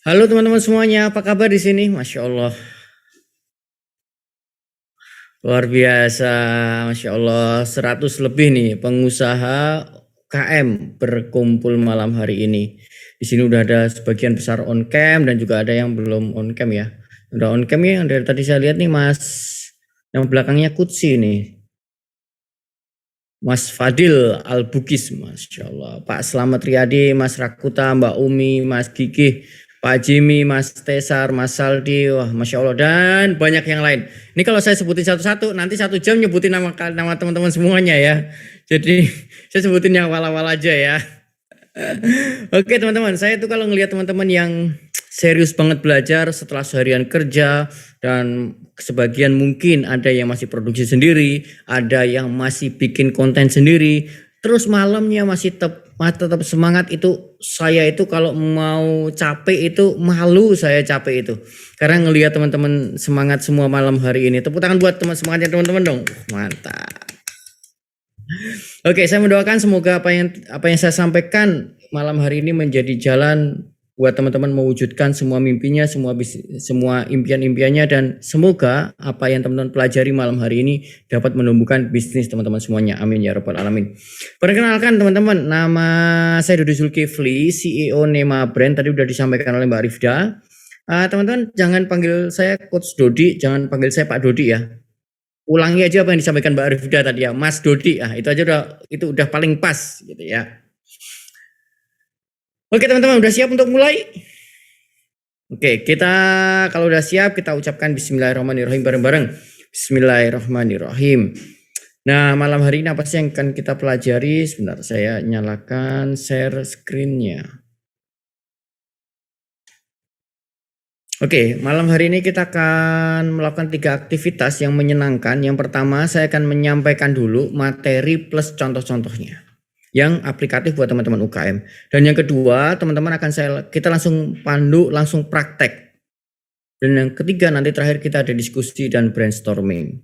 Halo teman-teman semuanya, apa kabar di sini? Masya Allah, luar biasa, Masya Allah, 100 lebih nih pengusaha KM berkumpul malam hari ini. Di sini udah ada sebagian besar on cam dan juga ada yang belum on cam ya. Udah on cam ya, yang dari tadi saya lihat nih Mas, yang belakangnya Kutsi nih. Mas Fadil Al-Bugis, Masya Allah. Pak Slamet Riyadi, Mas Rakuta, Mbak Umi, Mas Gigi, Pak Jimmy, Mas Tesar, Mas Saldi, wah Masya Allah. Dan banyak yang lain. Ini kalau saya sebutin satu-satu, nanti 1 jam nyebutin nama teman-teman semuanya ya. Jadi saya sebutin yang awal-awal aja ya. Oke teman-teman, saya tuh kalau ngelihat teman-teman yang serius banget belajar setelah seharian kerja dan sebagian mungkin ada yang masih produksi sendiri, ada yang masih bikin konten sendiri, terus malamnya masih tetap semangat itu saya itu kalau mau capek itu malu saya capek itu. Karena ngelihat teman-teman semangat semua malam hari ini. Tepuk tangan buat teman semangatnya teman-teman dong. Mantap. Oke, saya mendoakan semoga apa yang saya sampaikan malam hari ini menjadi jalan buat teman-teman mewujudkan semua mimpinya, semua impian-impiannya, dan semoga apa yang teman-teman pelajari malam hari ini dapat menumbuhkan bisnis teman-teman semuanya. Amin ya rabbal alamin. Perkenalkan teman-teman, nama saya Dodi Zulkifli, CEO Nema Brand. Tadi udah disampaikan oleh Mbak Rifda. Teman-teman jangan panggil saya Coach Dodi, jangan panggil saya Pak Dodi ya. Ulangi aja apa yang disampaikan Mbak Rifda tadi ya, Mas Dodi. Itu aja udah paling pas gitu ya. Oke teman-teman, udah siap untuk mulai? Oke, kita kalau udah siap kita ucapkan bismillahirrahmanirrahim bareng-bareng. Bismillahirrahmanirrahim. Nah, malam hari ini apa sih yang akan kita pelajari? Sebentar, saya nyalakan share screen-nya. Oke, malam hari ini kita akan melakukan 3 aktivitas yang menyenangkan. Yang pertama, saya akan menyampaikan dulu materi plus contoh-contohnya yang aplikatif buat teman-teman UKM. Dan yang kedua, teman-teman kita langsung pandu, langsung praktek. Dan yang ketiga, nanti terakhir kita ada diskusi dan brainstorming.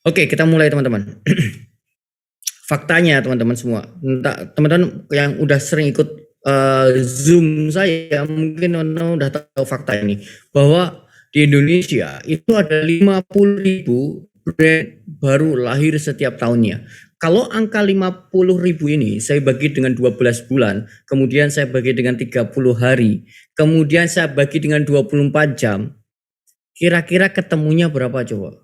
Oke, kita mulai teman-teman. Faktanya teman-teman semua, teman-teman yang udah sering ikut Zoom saya mungkin teman-teman udah tahu fakta ini, bahwa di Indonesia itu ada 50.000 brand baru lahir setiap tahunnya. Kalau angka 50.000 ini saya bagi dengan 12 bulan, kemudian saya bagi dengan 30 hari, kemudian saya bagi dengan 24 jam, kira-kira ketemunya berapa coba?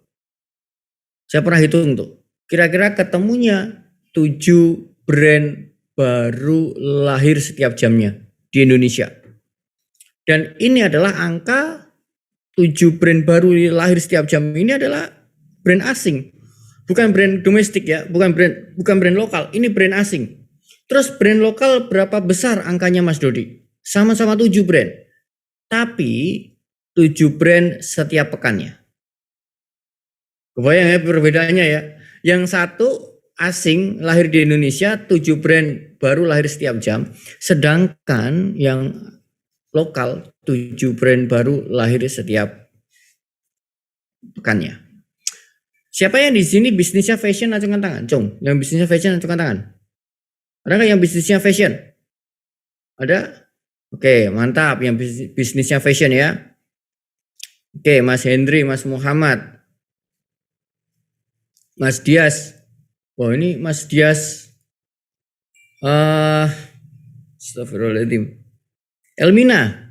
Saya pernah hitung tuh, kira-kira ketemunya 7 brand baru lahir setiap jamnya di Indonesia. Dan ini adalah angka 7 brand baru lahir setiap jam ini adalah brand asing. Bukan brand domestik ya, bukan brand lokal, ini brand asing. Terus brand lokal berapa besar angkanya Mas Dodi? Sama-sama 7 brand. Tapi 7 brand setiap pekannya. Kebayang ya perbedaannya ya. Yang satu asing lahir di Indonesia, 7 brand baru lahir setiap jam. Sedangkan yang lokal 7 brand baru lahir setiap pekannya. Siapa yang di sini bisnisnya fashion, acungkan tangan. Cung, yang bisnisnya fashion acungkan tangan. Ada nggak yang bisnisnya fashion? Ada? Oke, mantap yang bisnisnya fashion ya. Oke, Mas Hendri, Mas Muhammad, Mas Dias. Oh ini Mas Dias. Astagfirullahaladzim. Elmina.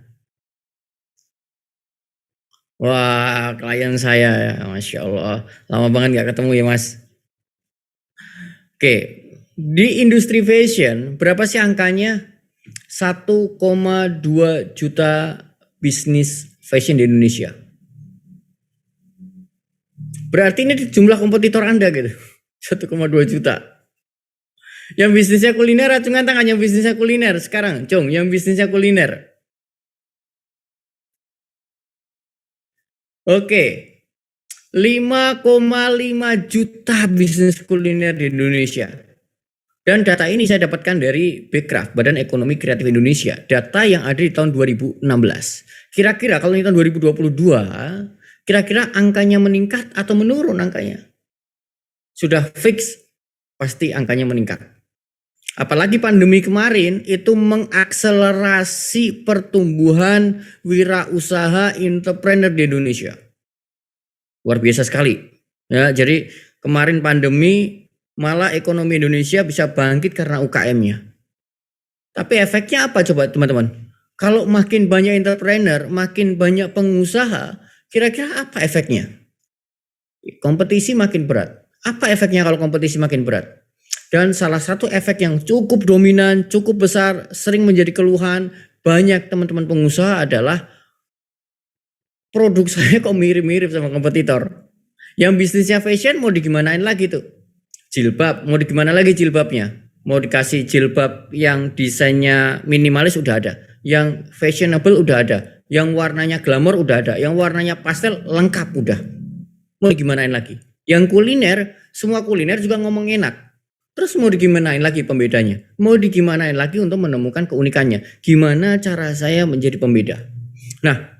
Wah, klien saya ya, Masya Allah. Lama banget gak ketemu ya Mas. Oke, di industri fashion berapa sih angkanya? 1,2 juta bisnis fashion di Indonesia. Berarti ini jumlah kompetitor Anda gitu. 1,2 juta. Yang bisnisnya kuliner, acungan tangan yang bisnisnya kuliner sekarang. Cung, yang bisnisnya kuliner. Oke. 5,5 juta bisnis kuliner di Indonesia. Dan data ini saya dapatkan dari Bekraf, Badan Ekonomi Kreatif Indonesia. Data yang ada di tahun 2016. Kira-kira kalau di tahun 2022, kira-kira angkanya meningkat atau menurun angkanya? Sudah fix, pasti angkanya meningkat. Apalagi pandemi kemarin itu mengakselerasi pertumbuhan wirausaha entrepreneur di Indonesia. Luar biasa sekali. Ya, jadi kemarin pandemi malah ekonomi Indonesia bisa bangkit karena UKM-nya. Tapi efeknya apa coba teman-teman? Kalau makin banyak entrepreneur, makin banyak pengusaha, kira-kira apa efeknya? Kompetisi makin berat. Apa efeknya kalau kompetisi makin berat? Dan salah satu efek yang cukup dominan, cukup besar, sering menjadi keluhan banyak teman-teman pengusaha adalah produk saya kok mirip-mirip sama kompetitor. Yang bisnisnya fashion mau digimanain lagi tuh? Jilbab, mau digimana lagi jilbabnya? Mau dikasih jilbab yang desainnya minimalis udah ada. Yang fashionable udah ada. Yang warnanya glamour udah ada. Yang warnanya pastel lengkap udah. Mau digimanain lagi? Yang kuliner, semua kuliner juga ngomong enak. Terus mau digimanain lagi pembedanya? Mau digimanain lagi untuk menemukan keunikannya? Gimana cara saya menjadi pembeda? Nah,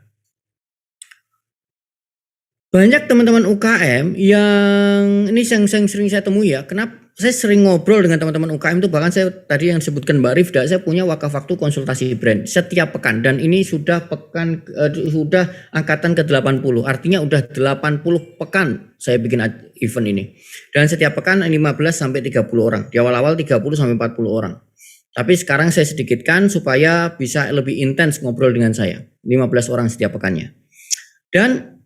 banyak teman-teman UKM yang ini yang sering saya temui ya. Kenapa saya sering ngobrol dengan teman-teman UKM itu, bahkan saya tadi yang disebutkan Mbak Rifda, saya punya waktu konsultasi brand setiap pekan dan ini sudah sudah angkatan ke-80. Artinya udah 80 pekan saya bikin event ini. Dan setiap pekan 15 sampai 30 orang. Di awal-awal 30 sampai 40 orang. Tapi sekarang saya sedikitkan supaya bisa lebih intens ngobrol dengan saya. 15 orang setiap pekannya. Dan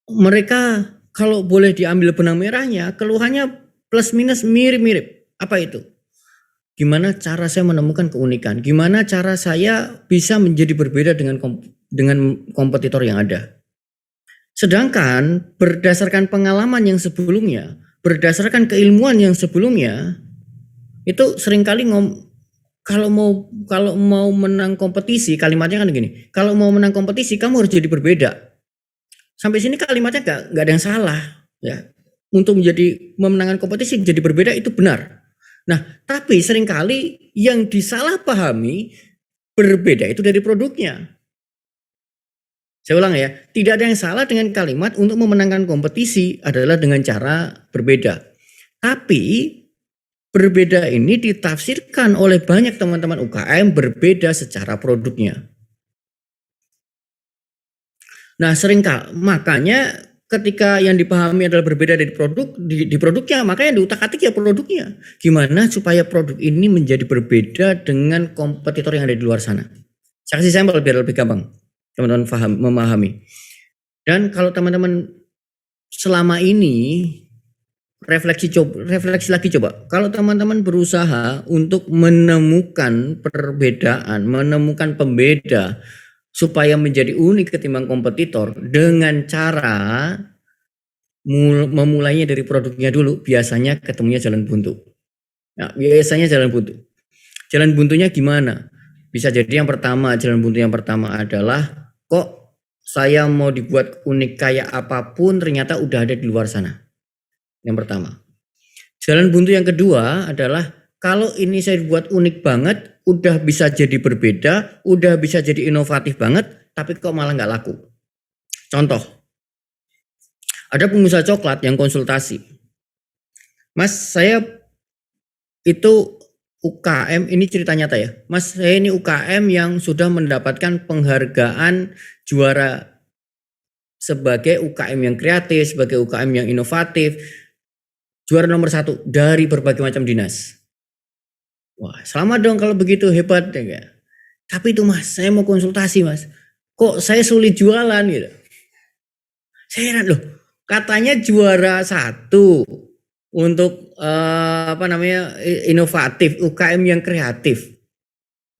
mereka kalau boleh diambil benang merahnya, keluhannya plus minus mirip-mirip. Apa itu? Gimana cara saya menemukan keunikan? Gimana cara saya bisa menjadi berbeda dengan kompetitor yang ada? Sedangkan berdasarkan pengalaman yang sebelumnya, berdasarkan keilmuan yang sebelumnya, itu seringkali kalau mau menang kompetisi, kalimatnya kan gini. Kalau mau menang kompetisi, kamu harus jadi berbeda. Sampai sini kalimatnya nggak ada yang salah, ya. Untuk memenangkan kompetisi jadi berbeda itu benar. Nah, tapi seringkali yang disalahpahami berbeda itu dari produknya. Saya ulang ya, tidak ada yang salah dengan kalimat untuk memenangkan kompetisi adalah dengan cara berbeda. Tapi berbeda ini ditafsirkan oleh banyak teman-teman UKM berbeda secara produknya. Nah, makanya ketika yang dipahami adalah berbeda dari di produknya, makanya diutak-atik ya produknya. Gimana supaya produk ini menjadi berbeda dengan kompetitor yang ada di luar sana. Saya kasih sampel biar lebih gampang teman-teman memahami. Dan kalau teman-teman selama ini refleksi lagi coba. Kalau teman-teman berusaha untuk menemukan perbedaan, menemukan pembeda supaya menjadi unik ketimbang kompetitor dengan cara memulainya dari produknya dulu, biasanya ketemunya jalan buntu. Nah, biasanya jalan buntu. Jalan buntunya gimana? Bisa jadi jalan buntu yang pertama adalah kok saya mau dibuat unik kayak apapun ternyata udah ada di luar sana. Yang pertama. Jalan buntu yang kedua adalah kalau ini saya buat unik banget, udah bisa jadi berbeda, udah bisa jadi inovatif banget, tapi kok malah nggak laku. Contoh, ada pengusaha coklat yang konsultasi. Mas, saya itu UKM, ini cerita nyata ya. Mas, saya ini UKM yang sudah mendapatkan penghargaan juara sebagai UKM yang kreatif, sebagai UKM yang inovatif, juara nomor 1 dari berbagai macam dinas. Wah, selamat dong kalau begitu, hebat ya. Tapi itu Mas, saya mau konsultasi Mas. Kok saya sulit jualan gitu. Saya heran loh, katanya juara 1 untuk inovatif, UKM yang kreatif.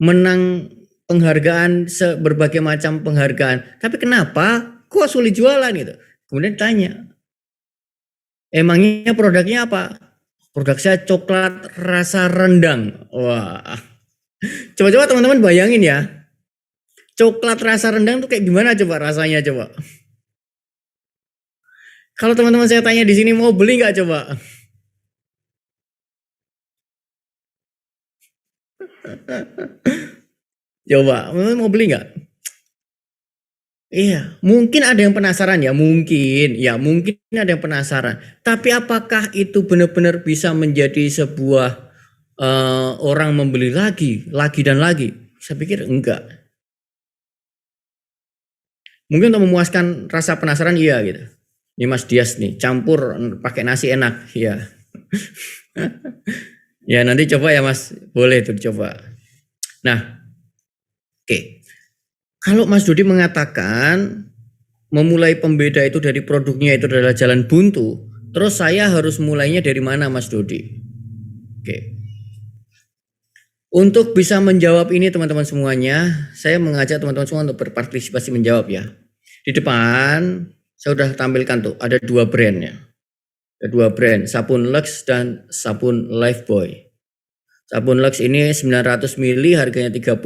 Menang penghargaan berbagai macam penghargaan. Tapi kenapa kok sulit jualan gitu? Kemudian tanya, emangnya produknya apa? Produk saya coklat rasa rendang. Wah. Coba-coba teman-teman bayangin ya. Coklat rasa rendang tuh kayak gimana coba rasanya coba. Kalau teman-teman saya tanya di sini mau beli nggak coba? Coba, mau beli nggak? Iya, mungkin ada yang penasaran ya, mungkin ada yang penasaran. Tapi apakah itu benar-benar bisa menjadi sebuah orang membeli lagi dan lagi? Saya pikir enggak. Mungkin untuk memuaskan rasa penasaran iya gitu. Ini Mas Dias nih, campur pakai nasi enak, ya. Ya nanti coba ya Mas, boleh tuh coba. Nah, oke. Kalau Mas Dodi mengatakan memulai pembeda itu dari produknya itu adalah jalan buntu, terus saya harus mulainya dari mana Mas Dodi? Oke. Untuk bisa menjawab ini teman-teman semuanya, saya mengajak teman-teman semua untuk berpartisipasi menjawab ya. Di depan saya sudah tampilkan tuh ada 2 brand ya. Ada 2 brand, sabun Lux dan sabun Lifebuoy. Sabun Lux ini 900 ml harganya 35.000,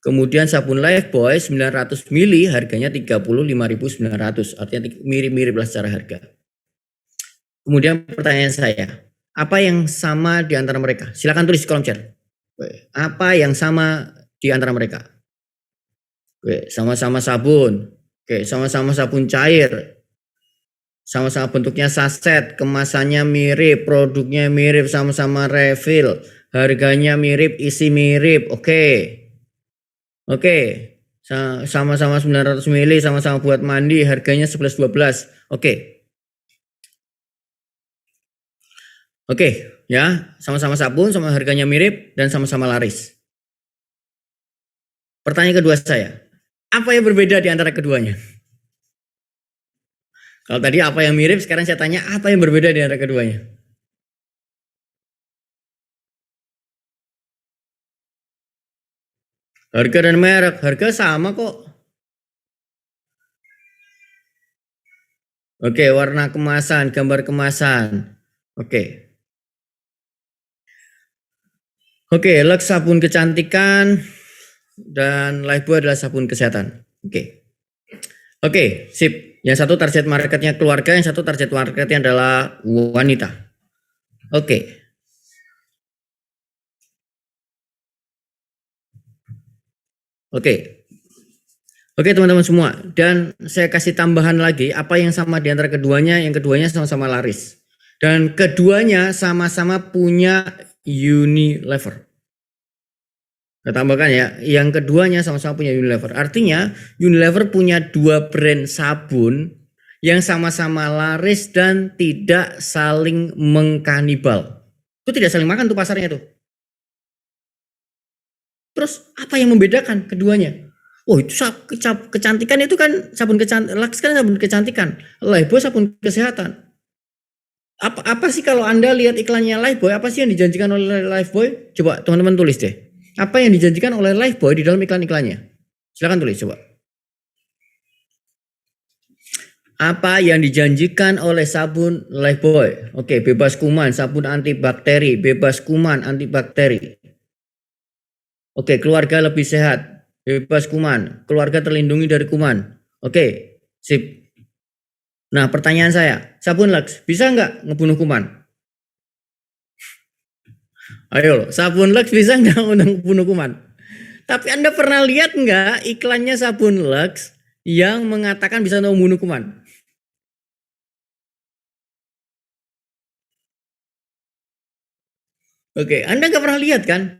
kemudian sabun Lifebuoy 900 ml harganya 35.900, artinya mirip-mirip lah secara harga. Kemudian pertanyaan saya, apa yang sama di antara mereka? Silakan tulis di kolom chat. Apa yang sama di antara mereka? Sama-sama sabun. Sama-sama sabun cair. Sama-sama bentuknya saset, kemasannya mirip, produknya mirip, sama-sama refill, harganya mirip, isi mirip. Oke. Sama-sama 900 ml, sama-sama buat mandi, harganya 11-12. Oke, ya, sama-sama sabun, sama harganya mirip dan sama-sama laris. Pertanyaan kedua saya, apa yang berbeda di antara keduanya? Kalau tadi apa yang mirip, sekarang saya tanya apa yang berbeda di antara keduanya? Harga dan merek, harga sama kok. Oke, warna kemasan, gambar kemasan. Oke, Lux sabun kecantikan dan Lifebuoy adalah sabun kesehatan. Oke, sip. Yang satu target marketnya keluarga, yang satu target marketnya adalah wanita. Oke. Oke teman-teman semua, dan saya kasih tambahan lagi apa yang sama di antara keduanya. Yang keduanya sama-sama laris dan keduanya sama-sama punya Unilever. Saya tambahkan ya, yang keduanya sama-sama punya Unilever. Artinya Unilever punya 2 brand sabun yang sama-sama laris dan tidak saling mengkanibal. Itu tidak saling makan tuh pasarnya tuh. Terus apa yang membedakan keduanya? Oh itu kecantikan itu kan sabun kecantikan, Lux kan sabun kecantikan, Lifebuoy sabun kesehatan. Apa sih kalau Anda lihat iklannya Lifebuoy, apa sih yang dijanjikan oleh Lifebuoy? Coba teman-teman tulis deh. Apa yang dijanjikan oleh Lifebuoy di dalam iklan-iklannya? Silakan tulis coba. Apa yang dijanjikan oleh sabun Lifebuoy? Oke, bebas kuman, sabun antibakteri, bebas kuman, antibakteri. Oke, keluarga lebih sehat. Bebas kuman, keluarga terlindungi dari kuman. Oke, sip. Nah pertanyaan saya, sabun Lux bisa nggak ngebunuh kuman? Ayo, sabun Lux bisa nggak ngebunuh kuman? Tapi Anda pernah lihat nggak iklannya sabun Lux yang mengatakan bisa membunuh kuman? Oke, Anda nggak pernah lihat kan?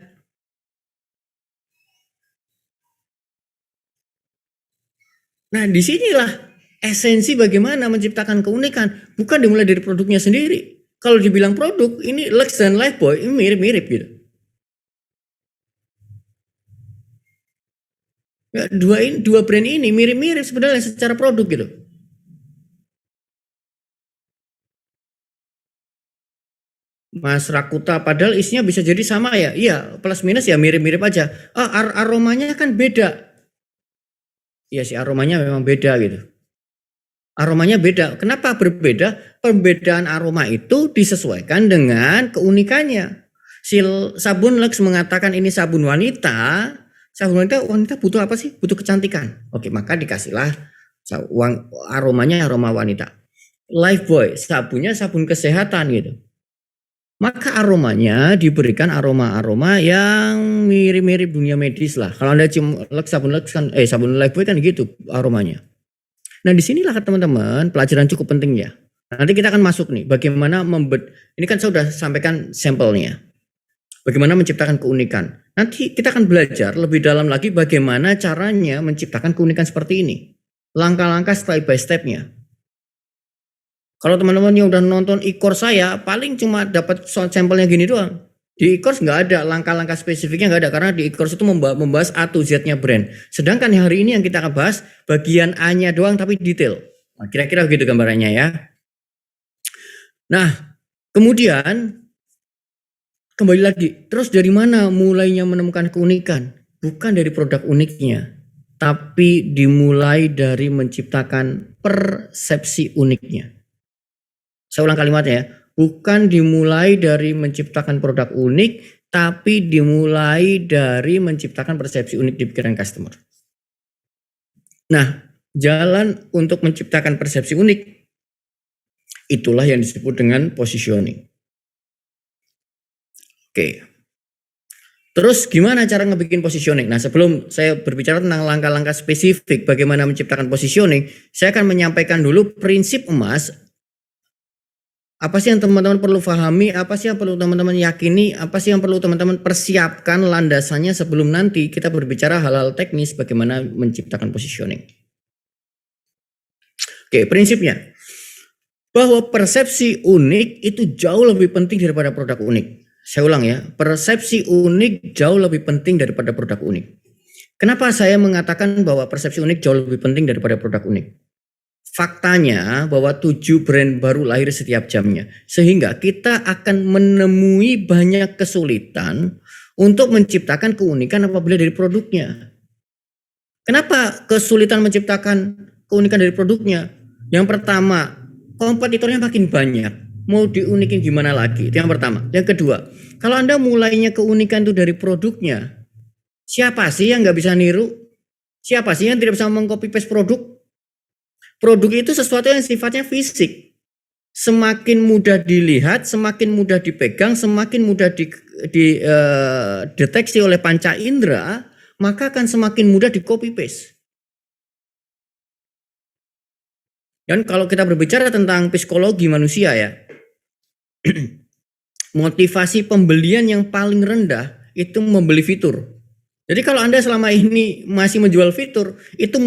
Nah, disinilah esensi bagaimana menciptakan keunikan. Bukan dimulai dari produknya sendiri. Kalau dibilang produk, ini Lux dan Lifebuoy ini mirip-mirip gitu. Ya, dua brand ini mirip-mirip sebenarnya secara produk gitu. Mas Rakuta, padahal isinya bisa jadi sama ya. Iya, plus minus ya mirip-mirip aja. Aromanya kan beda. Iya sih, aromanya memang beda gitu. Aromanya beda. Kenapa berbeda? Perbedaan aroma itu disesuaikan dengan keunikannya. Sabun Lux mengatakan ini sabun wanita. Sabun wanita butuh apa sih? Butuh kecantikan. Oke, maka dikasihlah aromanya aroma wanita. Lifebuoy, sabunnya sabun kesehatan gitu. Maka aromanya diberikan aroma-aroma yang mirip-mirip dunia medis lah. Kalau Anda cium sabun Lux kan, sabun Lifebuoy kan gitu aromanya. Nah disinilah teman-teman pelajaran cukup penting ya. Nanti kita akan masuk nih bagaimana ini kan saya sudah sampaikan sampelnya. Bagaimana menciptakan keunikan. Nanti kita akan belajar lebih dalam lagi bagaimana caranya menciptakan keunikan seperti ini. Langkah-langkah step by step-nya. Kalau teman-teman yang udah nonton e-course saya, paling cuma dapat sampelnya gini doang. Di e-course nggak ada langkah-langkah spesifiknya, nggak ada, karena di e-course itu membahas A to Z-nya brand. Sedangkan hari ini yang kita akan bahas bagian A-nya doang tapi detail. Nah, kira-kira begitu gambarannya ya. Nah, kemudian kembali lagi, terus dari mana mulainya menemukan keunikan? Bukan dari produk uniknya, tapi dimulai dari menciptakan persepsi uniknya. Saya ulang kalimatnya ya, bukan dimulai dari menciptakan produk unik, tapi dimulai dari menciptakan persepsi unik di pikiran customer. Nah, jalan untuk menciptakan persepsi unik, itulah yang disebut dengan positioning. Oke. Terus gimana cara ngebikin positioning? Nah, sebelum saya berbicara tentang langkah-langkah spesifik bagaimana menciptakan positioning, saya akan menyampaikan dulu prinsip emas. Apa sih yang teman-teman perlu pahami, apa sih yang perlu teman-teman yakini, apa sih yang perlu teman-teman persiapkan landasannya sebelum nanti kita berbicara hal-hal teknis bagaimana menciptakan positioning. Oke, prinsipnya bahwa persepsi unik itu jauh lebih penting daripada produk unik. Saya ulang ya, persepsi unik jauh lebih penting daripada produk unik. Kenapa saya mengatakan bahwa persepsi unik jauh lebih penting daripada produk unik? Faktanya bahwa 7 brand baru lahir setiap jamnya. Sehingga kita akan menemui banyak kesulitan untuk menciptakan keunikan apabila dari produknya. Kenapa kesulitan menciptakan keunikan dari produknya? Yang pertama, kompetitornya makin banyak. Mau diunikin gimana lagi? Itu yang pertama. Yang kedua, kalau Anda mulainya keunikan itu dari produknya, siapa sih yang nggak bisa niru? Siapa sih yang tidak bisa mengcopy paste produk? Produk itu sesuatu yang sifatnya fisik. Semakin mudah dilihat, semakin mudah dipegang, semakin mudah dideteksi oleh panca indera, maka akan semakin mudah di copy paste. Dan kalau kita berbicara tentang psikologi manusia ya, motivasi pembelian yang paling rendah itu membeli fitur. Jadi kalau Anda selama ini masih menjual fitur, itu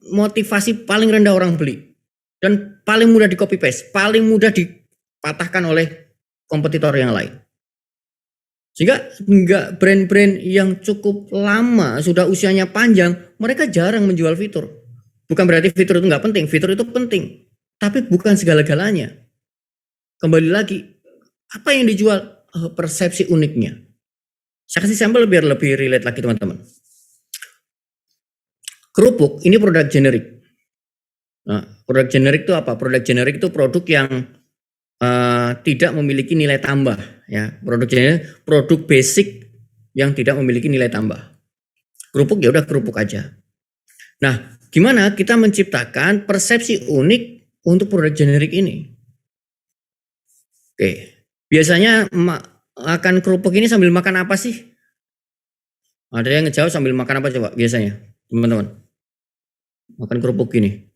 motivasi paling rendah orang beli. Dan paling mudah di copy paste, paling mudah dipatahkan oleh kompetitor yang lain. Sehingga enggak brand-brand yang cukup lama, sudah usianya panjang, mereka jarang menjual fitur. Bukan berarti fitur itu enggak penting, fitur itu penting. Tapi bukan segala-galanya. Kembali lagi, apa yang dijual? Persepsi uniknya. Saya kasih sampel biar lebih relate lagi teman-teman. Kerupuk ini produk generik. Nah, produk generik itu apa? Produk generik itu produk yang tidak memiliki nilai tambah. Ya, produk generik, produk basic yang tidak memiliki nilai tambah. Kerupuk ya udah kerupuk aja. Nah, gimana kita menciptakan persepsi unik untuk produk generik ini? Oke, biasanya makan kerupuk ini sambil makan apa sih? Ada yang ngejawab sambil makan apa coba biasanya, teman-teman? Makan kerupuk gini.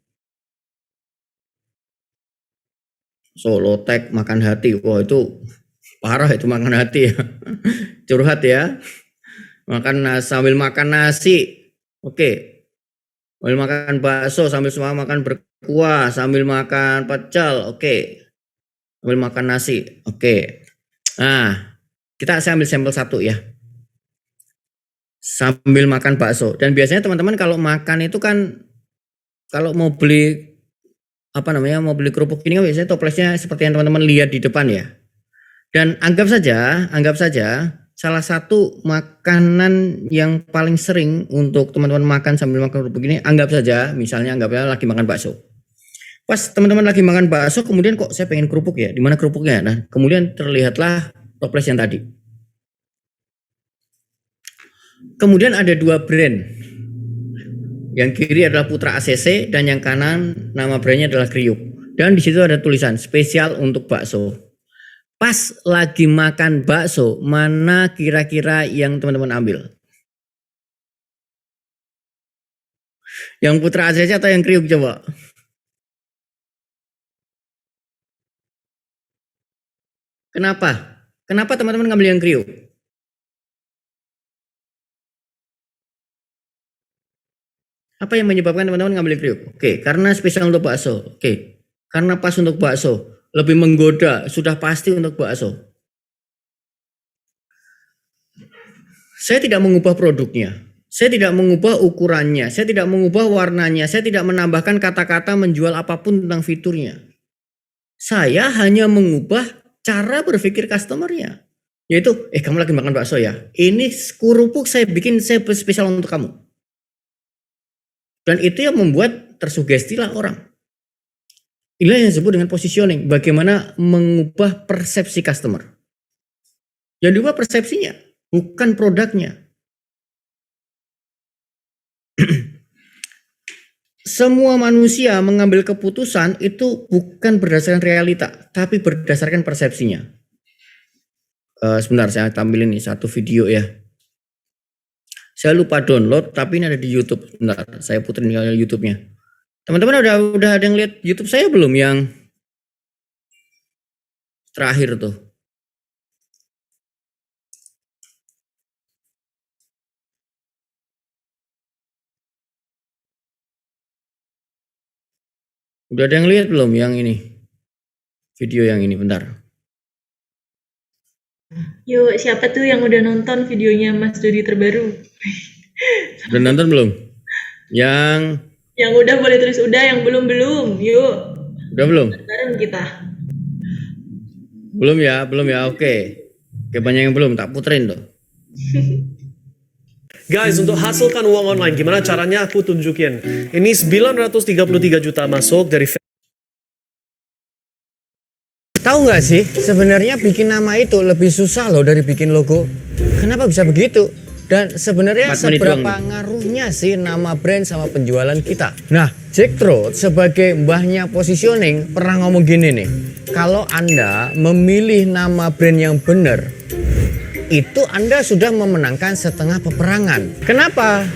Solotek makan hati. Wah, itu parah itu makan hati ya. Curhat ya. Sambil makan nasi. Oke. Sambil makan bakso, sambil semua makan berkuah, sambil makan pecel. Oke. Sambil makan nasi. Oke. Nah, saya ambil sampel satu ya. Sambil makan bakso. Dan biasanya teman-teman kalau makan itu kan kalau mau beli mau beli kerupuk ini kan biasanya toplesnya seperti yang teman-teman lihat di depan ya. Dan anggap saja salah satu makanan yang paling sering untuk teman-teman makan sambil makan kerupuk ini, misalnya lagi makan bakso. Pas teman-teman lagi makan bakso, kemudian kok saya pengen kerupuk ya, di mana kerupuknya? Nah, kemudian terlihatlah toples yang tadi. Kemudian ada 2 brand. Yang kiri adalah Putra ACC dan yang kanan nama brandnya adalah Kriuk. Dan di situ ada tulisan spesial untuk bakso. Pas lagi makan bakso, mana kira-kira yang teman-teman ambil? Yang Putra ACC atau yang Kriuk coba? Kenapa? Kenapa teman-teman ngambil yang Kriuk? Apa yang menyebabkan teman-teman ngambil kriuk? Oke, karena spesial untuk bakso. Oke, karena pas untuk bakso. Lebih menggoda, sudah pasti untuk bakso. Saya tidak mengubah produknya. Saya tidak mengubah ukurannya. Saya tidak mengubah warnanya. Saya tidak menambahkan kata-kata menjual apapun tentang fiturnya. Saya hanya mengubah cara berpikir customer-nya. Yaitu, kamu lagi makan bakso ya? Ini kerupuk saya bikin saya spesial untuk kamu. Dan itu yang membuat tersugestilah orang. Inilah yang disebut dengan positioning. Bagaimana mengubah persepsi customer. Yang diubah persepsinya, bukan produknya. Semua manusia mengambil keputusan itu bukan berdasarkan realita, tapi berdasarkan persepsinya. Sebentar, saya tampilin nih satu video ya. Saya lupa download, tapi ini ada di YouTube. Bentar, saya puterin YouTube-nya. Teman-teman udah ada yang lihat YouTube saya belum yang terakhir tuh? Udah ada yang lihat belum yang ini? Video yang ini, bentar. Yuk, siapa tuh yang udah nonton videonya Mas Dodi terbaru? Udah nonton belum? Yang udah boleh tulis udah, yang belum. Yuk. Udah belum? Bareng kita. Belum ya, oke. Oke, banyak yang belum, tak puterin tuh. Guys, untuk hasilkan uang online, gimana caranya aku tunjukin. Ini 933 juta masuk dari Tahu nggak sih, sebenarnya bikin nama itu lebih susah loh dari bikin logo. Kenapa bisa begitu? Dan sebenarnya seberapa ngaruhnya sih nama brand sama penjualan kita? Nah, Jack Trout sebagai mbahnya positioning pernah ngomong gini nih. Kalau Anda memilih nama brand yang benar, itu Anda sudah memenangkan setengah peperangan. Kenapa?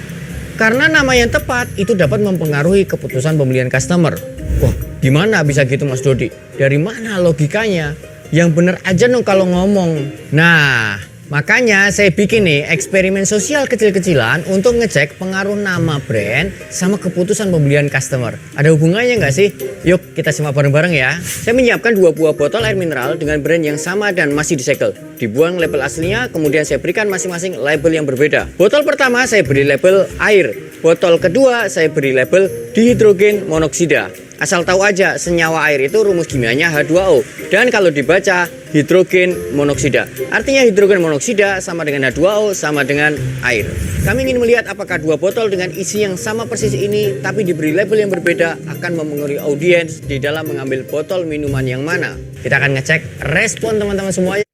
Karena nama yang tepat itu dapat mempengaruhi keputusan pembelian customer. Wah, gimana bisa gitu Mas Dodi? Dari mana logikanya? Yang bener aja dong kalau ngomong. Nah, makanya saya bikin nih eksperimen sosial kecil-kecilan untuk ngecek pengaruh nama brand sama keputusan pembelian customer. Ada hubungannya nggak sih? Yuk kita simak bareng-bareng ya. Saya menyiapkan 2 buah botol air mineral dengan brand yang sama dan masih disegel. Dibuang label aslinya, kemudian saya berikan masing-masing label yang berbeda. Botol pertama saya beri label air. Botol kedua saya beri label dihidrogen monoksida. Asal tahu aja, senyawa air itu rumus kimianya H2O. Dan kalau dibaca, hidrogen monoksida. Artinya hidrogen monoksida sama dengan H2O sama dengan air. Kami ingin melihat apakah 2 botol dengan isi yang sama persis ini, tapi diberi label yang berbeda, akan mempengaruhi audiens di dalam mengambil botol minuman yang mana. Kita akan ngecek respon teman-teman semuanya.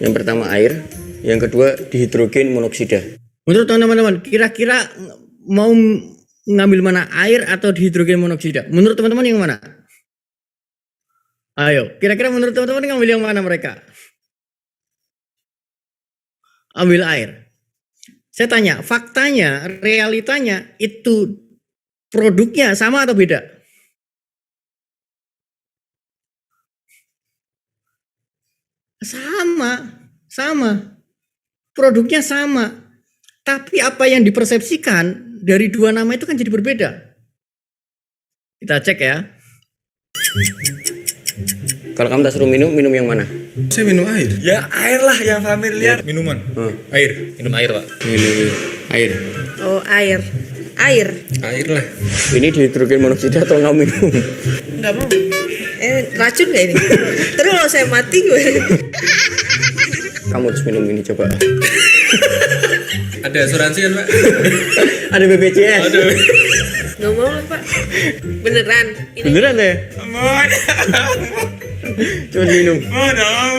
Yang pertama air, yang kedua dihidrogen monoksida. Menurut teman-teman, kira-kira mau ngambil mana, air atau dihidrogen monoksida? Menurut teman-teman yang mana? Ayo, kira-kira menurut teman-teman ngambil yang mana mereka? Ambil air. Saya tanya, faktanya, realitanya itu produknya sama atau beda? Sama. Produknya sama. Tapi apa yang dipersepsikan dari 2 nama itu kan jadi berbeda. Kita cek ya. Kalau kamu tak suruh minum yang mana? Saya minum air. Ya air lah yang familiar. Minuman. Air. Minum air pak. Minum air. Oh, air. Air lah. Ini dihidrogen monoksida atau nggak minum? Nggak mau. Racun nggak ini? Terus kalau saya mati gue. Kamu harus minum ini coba. Ada asuransi kan pak? Ada BPJS. Aduh. Nggak mau lah pak. Beneran. Ini Beneran deh. Mau. Coba minum. Mau dong.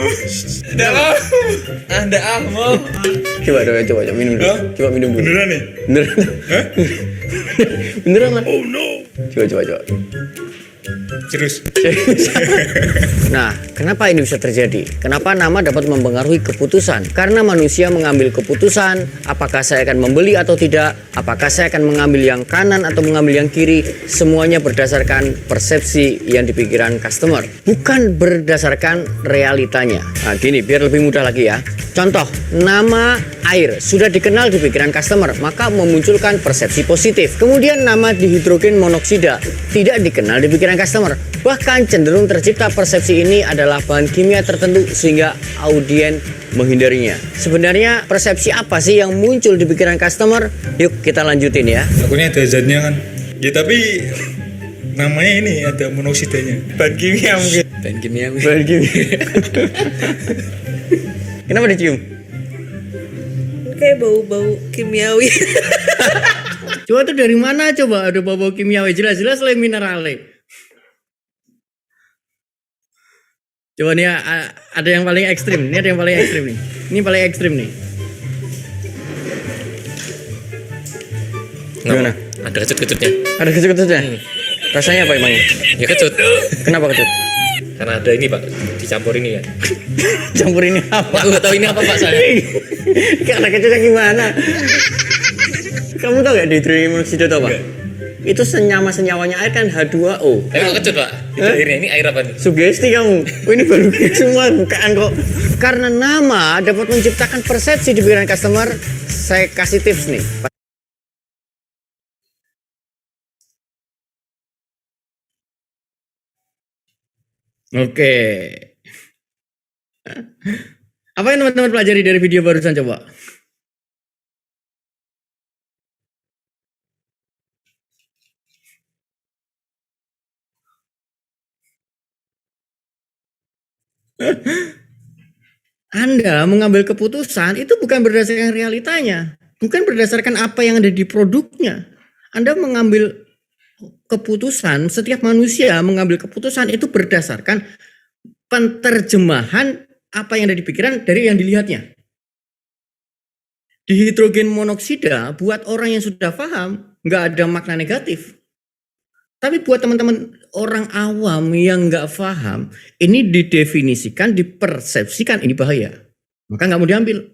Tidak mau. Tidak mau. Coba minum dulu. Coba minum dulu. Beneran nih? Beneran. Beneran lah. Oh no. Coba. Terus. Nah, kenapa ini bisa terjadi? Kenapa nama dapat mempengaruhi keputusan? Karena manusia mengambil keputusan, apakah saya akan membeli atau tidak, apakah saya akan mengambil yang kanan atau mengambil yang kiri, semuanya berdasarkan persepsi yang dipikiran customer, bukan berdasarkan realitanya. Nah, gini, biar lebih mudah lagi ya. Contoh, nama air sudah dikenal di pikiran customer, maka memunculkan persepsi positif. Kemudian nama dihidrogen monoksida tidak dikenal di pikiran customer, bahkan cenderung tercipta persepsi ini adalah bahan kimia tertentu sehingga audien menghindarinya. Sebenarnya persepsi apa sih yang muncul di pikiran customer? Yuk kita lanjutin ya. Takutnya ada zatnya kan. Ya tapi namanya ini ada monoksidanya. Bahan kimia mungkin. Dan kimia. Bahan kimia. Kenapa dicium? Kayak bau-bau kimiawi. Coba tuh dari mana coba ada bau-bau kimiawi? Jelas-jelas selain minerale. Coba nih ada yang paling ekstrim. Ini ada yang paling ekstrim nih. Ini paling ekstrim nih. Gimana? Ada kecut-kecutnya. Ada kecut-kecutnya? Rasanya apa emangnya? Ya kecut. Kenapa kecut? Karena ada ini Pak, dicampur ini ya. Campur ini apa? Aku nggak tahu ini apa Pak saya. Karena kecutnya gimana? Kamu tahu gak dihidrogen monoksida itu apa? Itu senyawa-senyawanya air kan H2O. Tapi kok kecut Pak? Itu airnya ini air apa nih? Sugesti kamu. Oh, ini baru semua bukaan kok. Karena nama dapat menciptakan persepsi di pikiran customer. Saya kasih tips nih. Oke. Apa yang teman-teman pelajari dari video barusan coba? Anda mengambil keputusan itu bukan berdasarkan realitanya, bukan berdasarkan apa yang ada di produknya. Anda mengambil keputusan, setiap manusia mengambil keputusan itu berdasarkan penerjemahan apa yang ada di pikiran dari yang dilihatnya. Dihidrogen monoksida buat orang yang sudah paham nggak ada makna negatif. Tapi buat teman-teman orang awam yang nggak paham, ini didefinisikan, dipersepsikan ini bahaya. Maka nggak mau diambil.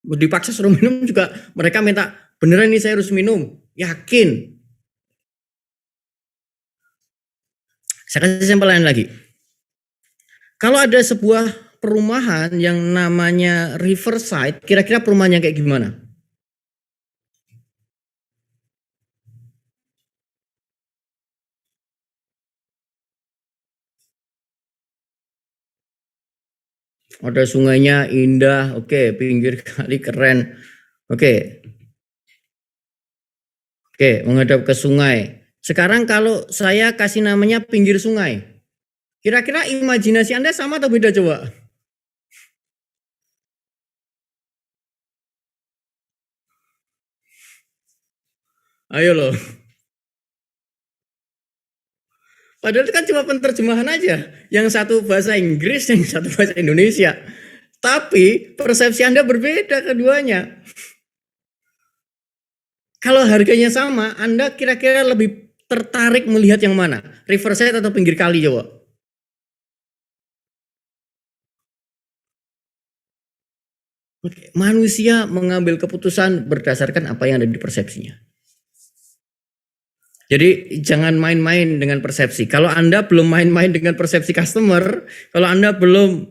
Dipaksa suruh minum juga mereka minta beneran ini saya harus minum, yakin. Saya kasih sampel lain lagi. Kalau ada sebuah perumahan yang namanya Riverside, kira-kira perumahannya kayak gimana? Ada sungainya indah, oke, pinggir kali keren, oke, menghadap ke sungai. Sekarang kalau saya kasih namanya pinggir sungai, kira-kira imajinasi Anda sama atau beda coba? Ayo loh. Padahal itu kan cuma penerjemahan aja. Yang satu bahasa Inggris, yang satu bahasa Indonesia. Tapi persepsi Anda berbeda keduanya. Kalau harganya sama, Anda kira-kira lebih tertarik melihat yang mana? Riverside atau pinggir kali coba? Oke. Manusia mengambil keputusan berdasarkan apa yang ada di persepsinya. Jadi jangan main-main dengan persepsi. Kalau Anda belum main-main dengan persepsi customer, kalau Anda belum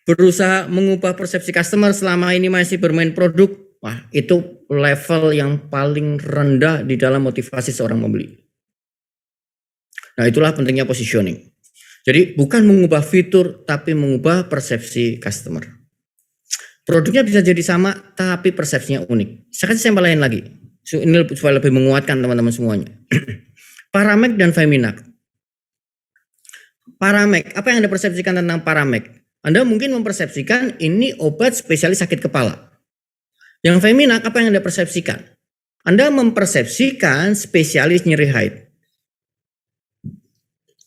berusaha mengubah persepsi customer selama ini masih bermain produk, wah itu level yang paling rendah di dalam motivasi seorang membeli. Nah itulah pentingnya positioning. Jadi bukan mengubah fitur, tapi mengubah persepsi customer. Produknya bisa jadi sama, tapi persepsinya unik. Saya kasih sampel lain lagi. Ini supaya lebih menguatkan teman-teman semuanya. Paramek dan Feminak. Paramek, apa yang Anda persepsikan tentang Paramek? Anda mungkin mempersepsikan ini obat spesialis sakit kepala. Yang Feminak, apa yang Anda persepsikan? Anda mempersepsikan spesialis nyeri haid.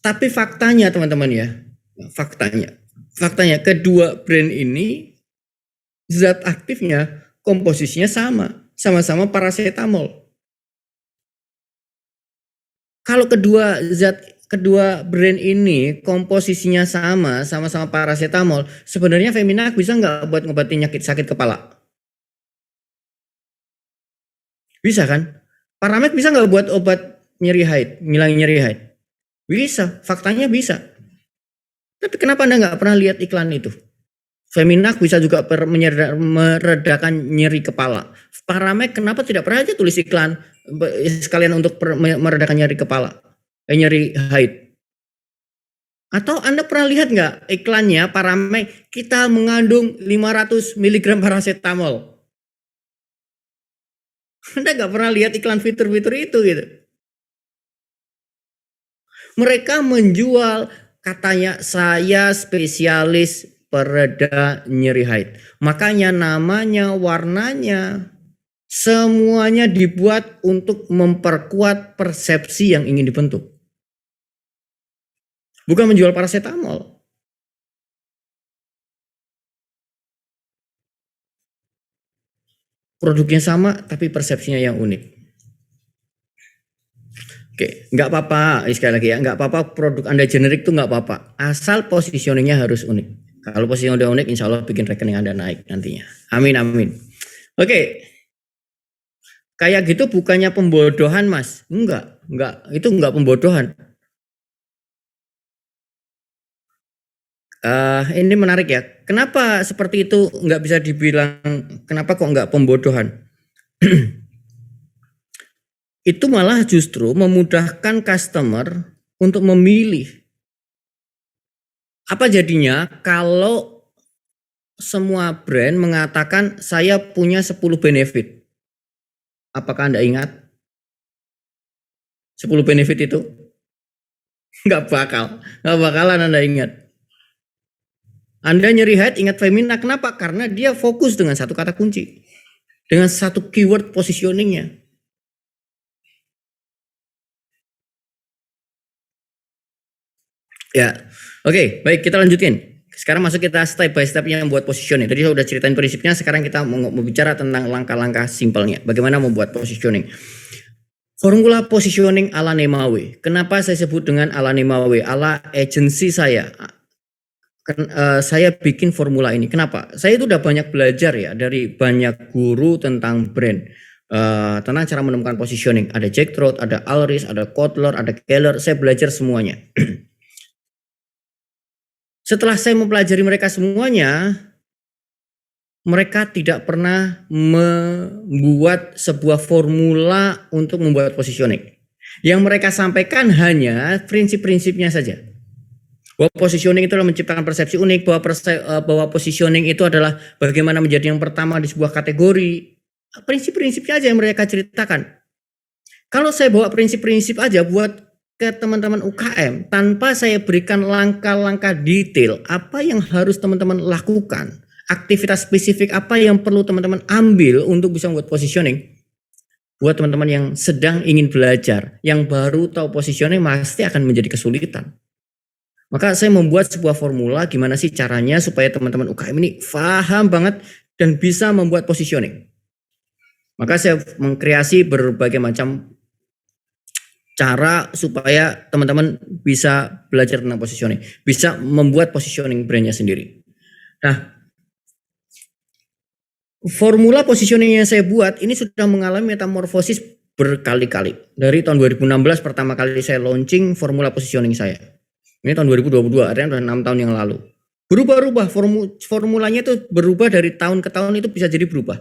Tapi faktanya teman-teman ya, faktanya kedua brand ini zat aktifnya komposisinya sama-sama paracetamol. Kalau kedua brand ini komposisinya sama-sama paracetamol, sebenarnya Feminak bisa nggak buat ngobatin sakit kepala? Bisa kan? Paramed bisa nggak buat obat nyeri haid, ngilangin nyeri haid? Bisa, faktanya bisa. Tapi kenapa Anda nggak pernah lihat iklan itu? Feminak bisa juga meredakan nyeri kepala. Paramed kenapa tidak pernah aja tulis iklan sekalian untuk meredakan nyeri kepala, nyeri haid? Atau Anda pernah lihat nggak iklannya Paramed kita mengandung 500 mg paracetamol? Anda nggak pernah lihat iklan fitur-fitur itu gitu. Mereka menjual katanya saya spesialis pereda nyeri haid. Makanya namanya, warnanya, semuanya dibuat untuk memperkuat persepsi yang ingin dibentuk. Bukan menjual paracetamol. Produknya sama tapi persepsinya yang unik. Oke, nggak apa-apa, sekali lagi ya, nggak apa-apa produk Anda generik tuh nggak apa-apa. Asal positioningnya harus unik. Kalau positioning udah unik, insya Allah bikin rekening Anda naik nantinya. Amin, amin. Oke, kayak gitu bukannya pembodohan Mas? Enggak, itu enggak pembodohan. Ini menarik ya. Kenapa seperti itu nggak bisa dibilang, kenapa kok nggak pembodohan? Itu malah justru memudahkan customer untuk memilih. Apa jadinya kalau semua brand mengatakan saya punya 10 benefit? Apakah Anda ingat? 10 benefit itu? Nggak bakalan Anda ingat. Anda nyeri haid ingat Femina, kenapa? Karena dia fokus dengan satu kata kunci. Dengan satu keyword positioningnya. Ya, oke, baik kita lanjutin. Sekarang masuk kita step by stepnya membuat positioning. Tadi saya udah ceritain prinsipnya, sekarang kita mau bicara tentang langkah-langkah simpelnya. Bagaimana membuat positioning. Formula positioning ala Nemawe. Kenapa saya sebut dengan ala Nemawe? Ala agensi saya. Saya bikin formula ini. Kenapa? Saya itu udah banyak belajar ya dari banyak guru tentang brand. Tentang cara menemukan positioning. Ada Jack Trout, ada Ulrich, ada Kotler, ada Keller. Saya belajar semuanya. Setelah saya mempelajari mereka semuanya, mereka tidak pernah membuat sebuah formula untuk membuat positioning. Yang mereka sampaikan hanya prinsip-prinsipnya saja. Bahwa positioning itu adalah menciptakan persepsi unik, bahwa positioning itu adalah bagaimana menjadi yang pertama di sebuah kategori. Prinsip-prinsipnya aja yang mereka ceritakan. Kalau saya bawa prinsip-prinsip aja buat ke teman-teman UKM tanpa saya berikan langkah-langkah detail apa yang harus teman-teman lakukan, aktivitas spesifik apa yang perlu teman-teman ambil untuk bisa membuat positioning. Buat teman-teman yang sedang ingin belajar, yang baru tahu positioning pasti akan menjadi kesulitan. Maka saya membuat sebuah formula gimana sih caranya supaya teman-teman UKM ini paham banget dan bisa membuat positioning. Maka saya mengkreasi berbagai macam cara supaya teman-teman bisa belajar tentang positioning, bisa membuat positioning brandnya sendiri. Nah, formula positioning yang saya buat ini sudah mengalami metamorfosis berkali-kali. Dari tahun 2016 pertama kali saya launching formula positioning saya. Ini tahun 2022, artinya sudah 6 tahun yang lalu. Berubah-ubah, formulanya itu berubah dari tahun ke tahun, itu bisa jadi berubah.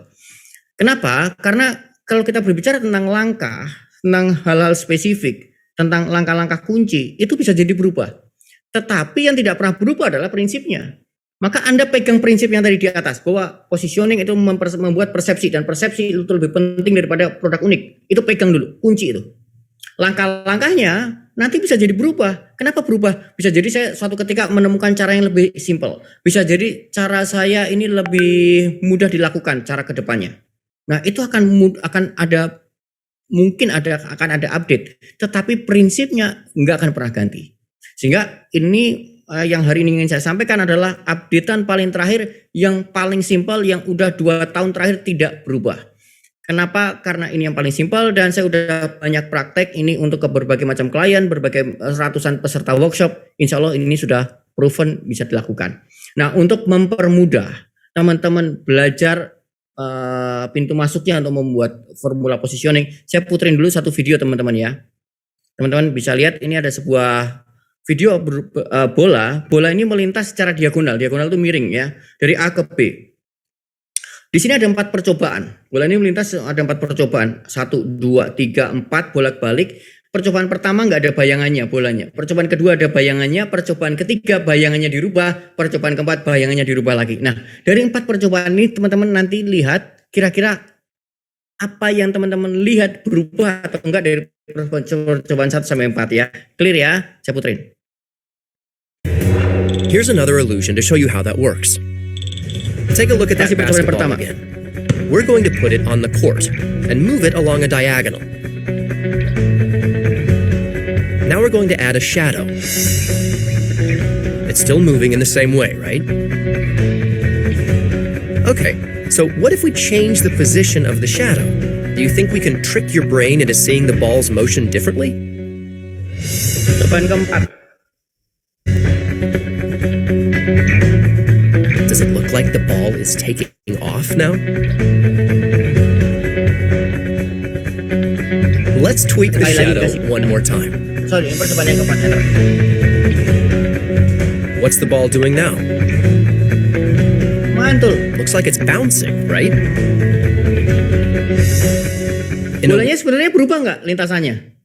Kenapa? Karena kalau kita berbicara tentang langkah, tentang hal-hal spesifik, tentang langkah-langkah kunci, itu bisa jadi berubah. Tetapi yang tidak pernah berubah adalah prinsipnya. Maka Anda pegang prinsip yang tadi di atas, bahwa positioning itu membuat persepsi, dan persepsi itu lebih penting daripada produk unik. Itu pegang dulu, kunci itu. Langkah-langkahnya nanti bisa jadi berubah. Kenapa berubah? Bisa jadi saya suatu ketika menemukan cara yang lebih simpel. Bisa jadi cara saya ini lebih mudah dilakukan cara kedepannya. Nah, itu akan ada akan ada update, tetapi prinsipnya nggak akan pernah ganti. Sehingga ini yang hari ini ingin saya sampaikan adalah updatean paling terakhir yang paling simpel yang udah 2 tahun terakhir tidak berubah. Kenapa? Karena ini yang paling simpel dan saya udah banyak praktek ini untuk ke berbagai macam klien, berbagai ratusan peserta workshop. Insya Allah ini sudah proven bisa dilakukan. Nah, untuk mempermudah teman-teman belajar pintu masuknya untuk membuat formula positioning, saya puterin dulu satu video teman-teman ya. Teman-teman bisa lihat ini ada sebuah video bola ini melintas secara diagonal itu miring ya, dari A ke B. Di sini ada 4 percobaan. Bola ini melintas ada 4 percobaan. 1, 2, 3, 4 bolak-balik. Percobaan pertama nggak ada bayangannya bolanya. Percobaan kedua ada bayangannya. Percobaan ketiga bayangannya dirubah. Percobaan keempat bayangannya dirubah lagi. Nah, dari 4 percobaan ini teman-teman nanti lihat kira-kira apa yang teman-teman lihat berubah atau enggak dari percobaan 1 sampai 4 ya. Clear ya? Saya puterin. Here's another illusion to show you how that works. Take a look at that Kasih percobaan basketball pertama. again. We're going to put it on the court and move it along a diagonal. Now we're going to add a shadow. It's still moving in the same way, right? Okay, so what if we change the position of the shadow? Do you think we can trick your brain into seeing the ball's motion differently? Percobaan keempat. Does it look like the ball is taking off now? Let's tweak the Sekali lagi shadow kasih. one more time. Sorry, ini percobaan yang keempat. Enter. What's the ball doing now? Mantul. Looks like it's bouncing, right? In a- Bolanya sebenarnya berubah nggak lintasannya?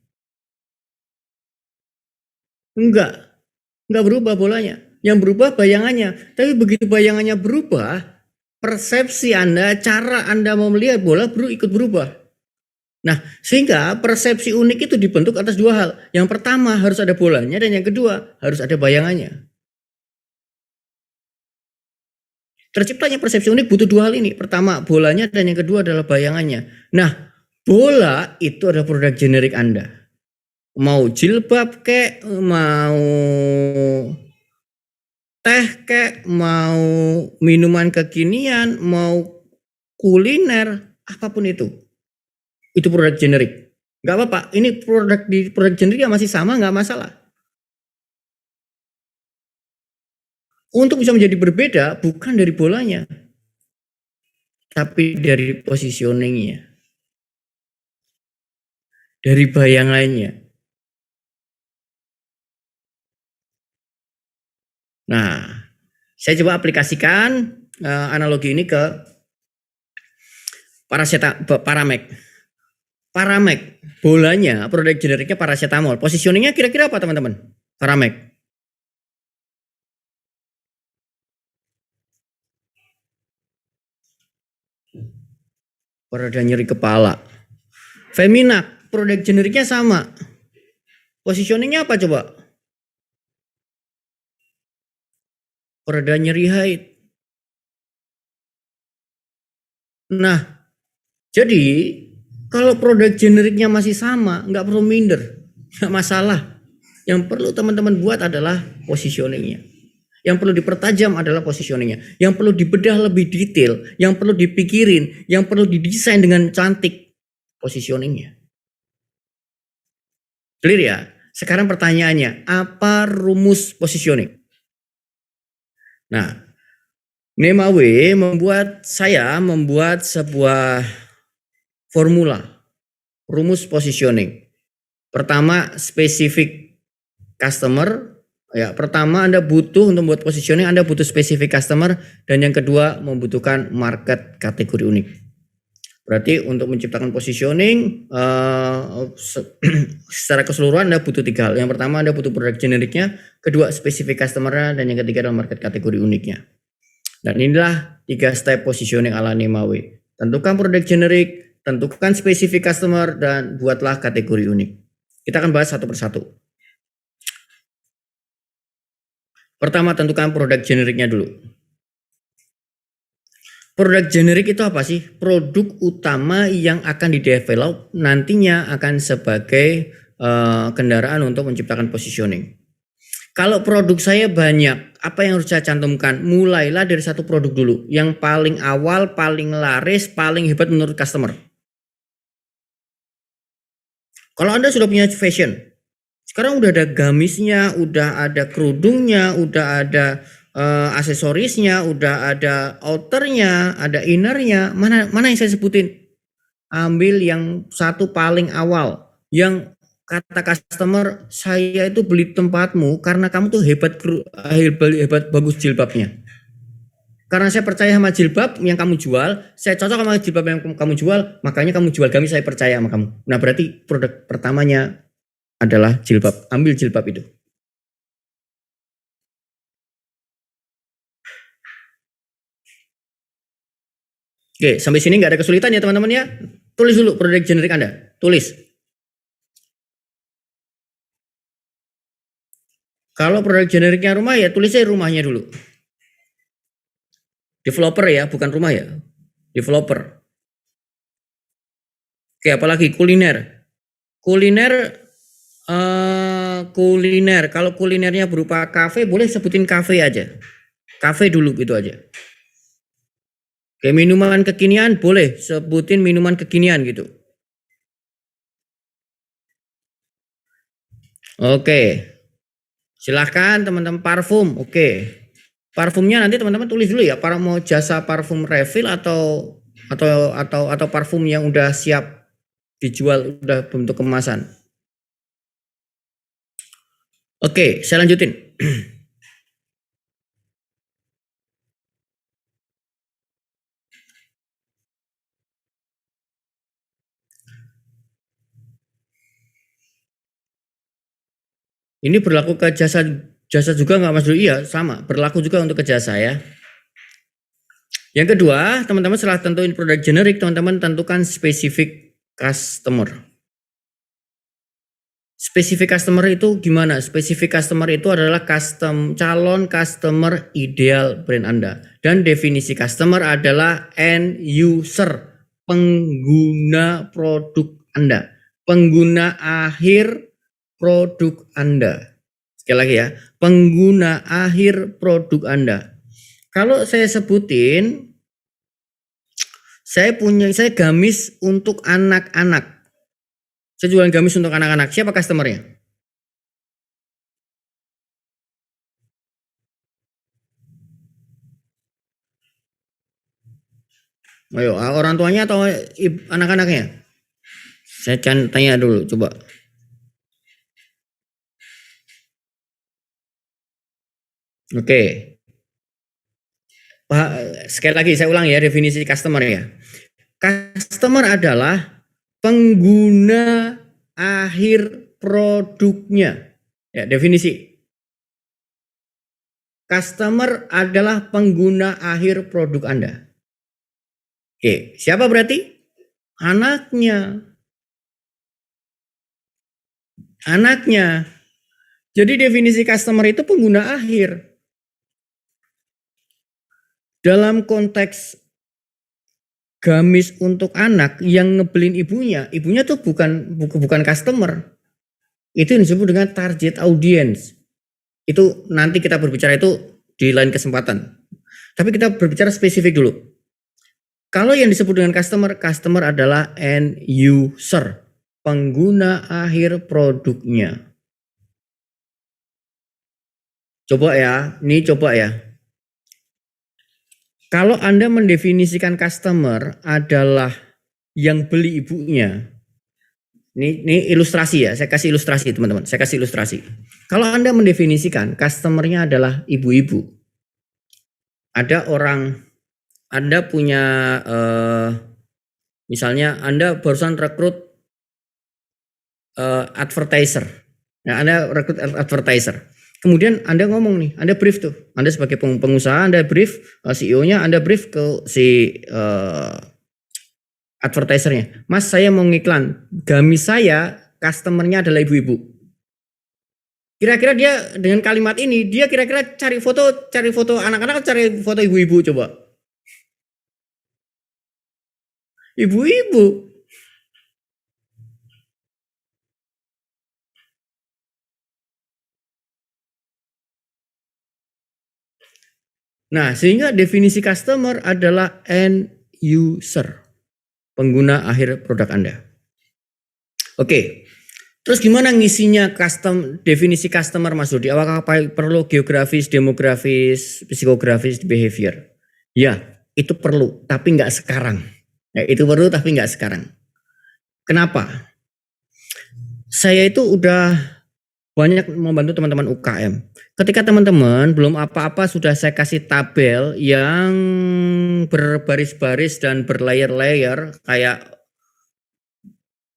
Enggak berubah bolanya. Yang berubah bayangannya. Tapi begitu bayangannya berubah, persepsi Anda, cara Anda mau melihat bola ikut berubah. Nah, sehingga persepsi unik itu dibentuk atas 2 hal. Yang pertama harus ada bolanya dan yang kedua harus ada bayangannya. Terciptanya persepsi unik butuh 2 hal ini. Pertama bolanya dan yang kedua adalah bayangannya. Nah, bola itu adalah produk generik Anda. Mau jilbab kek, mau teh kek, mau minuman kekinian, mau kuliner, apapun itu produk generik. Nggak apa-apa, ini produk generik yang masih sama, nggak masalah. Untuk bisa menjadi berbeda bukan dari bolanya, tapi dari positioningnya, dari bayangannya. Nah, saya coba aplikasikan analogi ini ke Paramek. Paramek, bolanya, produk generiknya paracetamol. Positioningnya kira-kira apa teman-teman? Paramek. Pereda nyeri kepala. Feminak, produk generiknya sama. Positioningnya apa coba? Pereda nyeri haid. Nah, jadi kalau produk generiknya masih sama, nggak perlu minder, nggak masalah. Yang perlu teman-teman buat adalah positioningnya. Yang perlu dipertajam adalah positioningnya. Yang perlu dibedah lebih detail, yang perlu dipikirin, yang perlu didesain dengan cantik positioningnya. Clear ya? Sekarang pertanyaannya, apa rumus positioning? Nah, Nemawe membuat sebuah formula, rumus positioning. Pertama, spesifik customer. Ya, pertama Anda butuh untuk membuat positioning, Anda butuh spesifik customer. Dan yang kedua, membutuhkan market kategori unik. Berarti untuk menciptakan positioning, secara keseluruhan Anda butuh 3 hal. Yang pertama, Anda butuh produk generiknya. Kedua, spesifik customer-nya. Dan yang ketiga adalah market kategori uniknya. Dan inilah 3 step positioning ala Nemawe. Tentukan produk generik, tentukan spesifik customer, dan buatlah kategori unik. Kita akan bahas satu persatu. Pertama, tentukan produk generiknya dulu. Produk generik itu apa sih? Produk utama yang akan didevelop nantinya akan sebagai kendaraan untuk menciptakan positioning. Kalau produk saya banyak, apa yang harus saya cantumkan? Mulailah dari satu produk dulu. Yang paling awal, paling laris, paling hebat menurut customer. Kalau Anda sudah punya fashion, sekarang udah ada gamisnya, udah ada kerudungnya, udah ada aksesorisnya, udah ada outernya, ada innernya. Mana yang saya sebutin? Ambil yang satu paling awal, yang kata customer, saya itu beli tempatmu karena kamu tuh hebat bagus jilbabnya. Karena saya percaya sama jilbab yang kamu jual, saya cocok sama jilbab yang kamu jual, makanya kamu jual gamis, saya percaya sama kamu. Nah, berarti produk pertamanya adalah jilbab. Ambil jilbab itu. Oke, sampai sini nggak ada kesulitan ya teman-teman ya. Tulis dulu produk generik Anda. Tulis. Kalau produk generiknya rumah ya tulis aja rumahnya dulu. Developer ya, bukan rumah ya. Developer. Oke, apalagi kuliner. Kuliner. Kalau kulinernya berupa kafe, boleh sebutin kafe aja. Kafe dulu gitu aja. Oke, minuman kekinian boleh sebutin minuman kekinian gitu. Oke. Silahkan teman-teman parfum. Oke. Parfumnya nanti teman-teman tulis dulu ya, para mau jasa parfum refill atau parfum yang udah siap dijual, udah bentuk kemasan. Oke, saya lanjutin. Ini berlaku ke jasa juga nggak Mas Dwi? Iya, sama. Berlaku juga untuk ke jasa ya. Yang kedua, teman-teman setelah tentuin produk generik, teman-teman tentukan spesifik customer. Spesifik customer itu gimana? Spesifik customer itu adalah calon customer ideal brand Anda. Dan definisi customer adalah end user, pengguna produk Anda. Pengguna akhir produk Anda. Sekali lagi ya, pengguna akhir produk Anda. Kalau saya sebutin, saya gamis untuk anak-anak. Saya jualan gamis untuk anak-anak. Siapa customernya? Ayo, orang tuanya atau anak-anaknya? Saya tanya dulu, coba. Oke. Sekali lagi saya ulang ya definisi customer ya. Customer adalah pengguna akhir produknya. Ya, definisi. Customer adalah pengguna akhir produk Anda. Oke, siapa berarti? Anaknya. Anaknya. Jadi definisi customer itu pengguna akhir. Dalam konteks gamis untuk anak yang ngebelin ibunya tuh bukan customer. Itu yang disebut dengan target audience. Itu nanti kita berbicara itu di lain kesempatan. Tapi kita berbicara spesifik dulu. Kalau yang disebut dengan customer adalah end user, pengguna akhir produknya. Coba ya. Kalau Anda mendefinisikan customer adalah yang beli ibunya. Ini ilustrasi ya, saya kasih ilustrasi teman-teman. Kalau Anda mendefinisikan customernya adalah ibu-ibu. Ada orang, Anda punya misalnya Anda barusan rekrut advertiser. Nah, Anda rekrut advertiser. Kemudian Anda ngomong nih, Anda brief tuh. Anda sebagai pengusaha, Anda brief CEO-nya, Anda brief ke si advertisernya. Mas, saya mau ngiklan. Gamis saya, customernya adalah ibu-ibu. Kira-kira dia dengan kalimat ini, dia kira-kira cari foto anak-anak, cari foto ibu-ibu coba. Ibu-ibu. Nah, sehingga definisi customer adalah end user, pengguna akhir produk Anda. Oke, Terus gimana ngisinya definisi customer Mas Dodi? Apakah perlu geografis, demografis, psikografis, behavior? Ya, itu perlu, tapi nggak sekarang. Ya, itu perlu tapi nggak sekarang. Kenapa? Saya itu udah banyak membantu teman-teman UKM. Ketika teman-teman belum apa-apa sudah saya kasih tabel yang berbaris-baris dan berlayer-layer kayak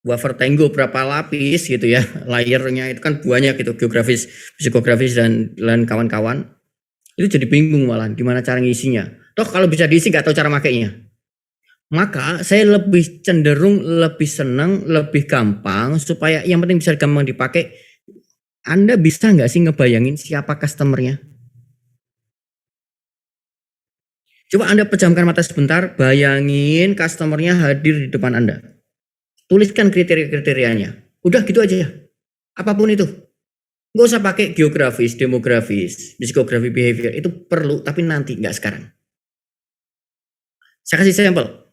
wafer Tango berapa lapis gitu ya, layernya itu kan banyak gitu, geografis, psikografis dan kawan-kawan. Itu jadi bingung malah gimana cara ngisinya. Toh kalau bisa diisi nggak tahu cara makainya. Maka saya lebih cenderung, lebih senang, lebih gampang supaya yang penting bisa gampang dipakai. Anda bisa nggak sih ngebayangin siapa customernya? Coba Anda pejamkan mata sebentar, bayangin customernya hadir di depan Anda. Tuliskan kriteria-kriterianya. Udah gitu aja ya. Apapun itu. Nggak usah pakai geografis, demografis, psikografi, behavior. Itu perlu, tapi nanti, nggak sekarang. Saya kasih sampel.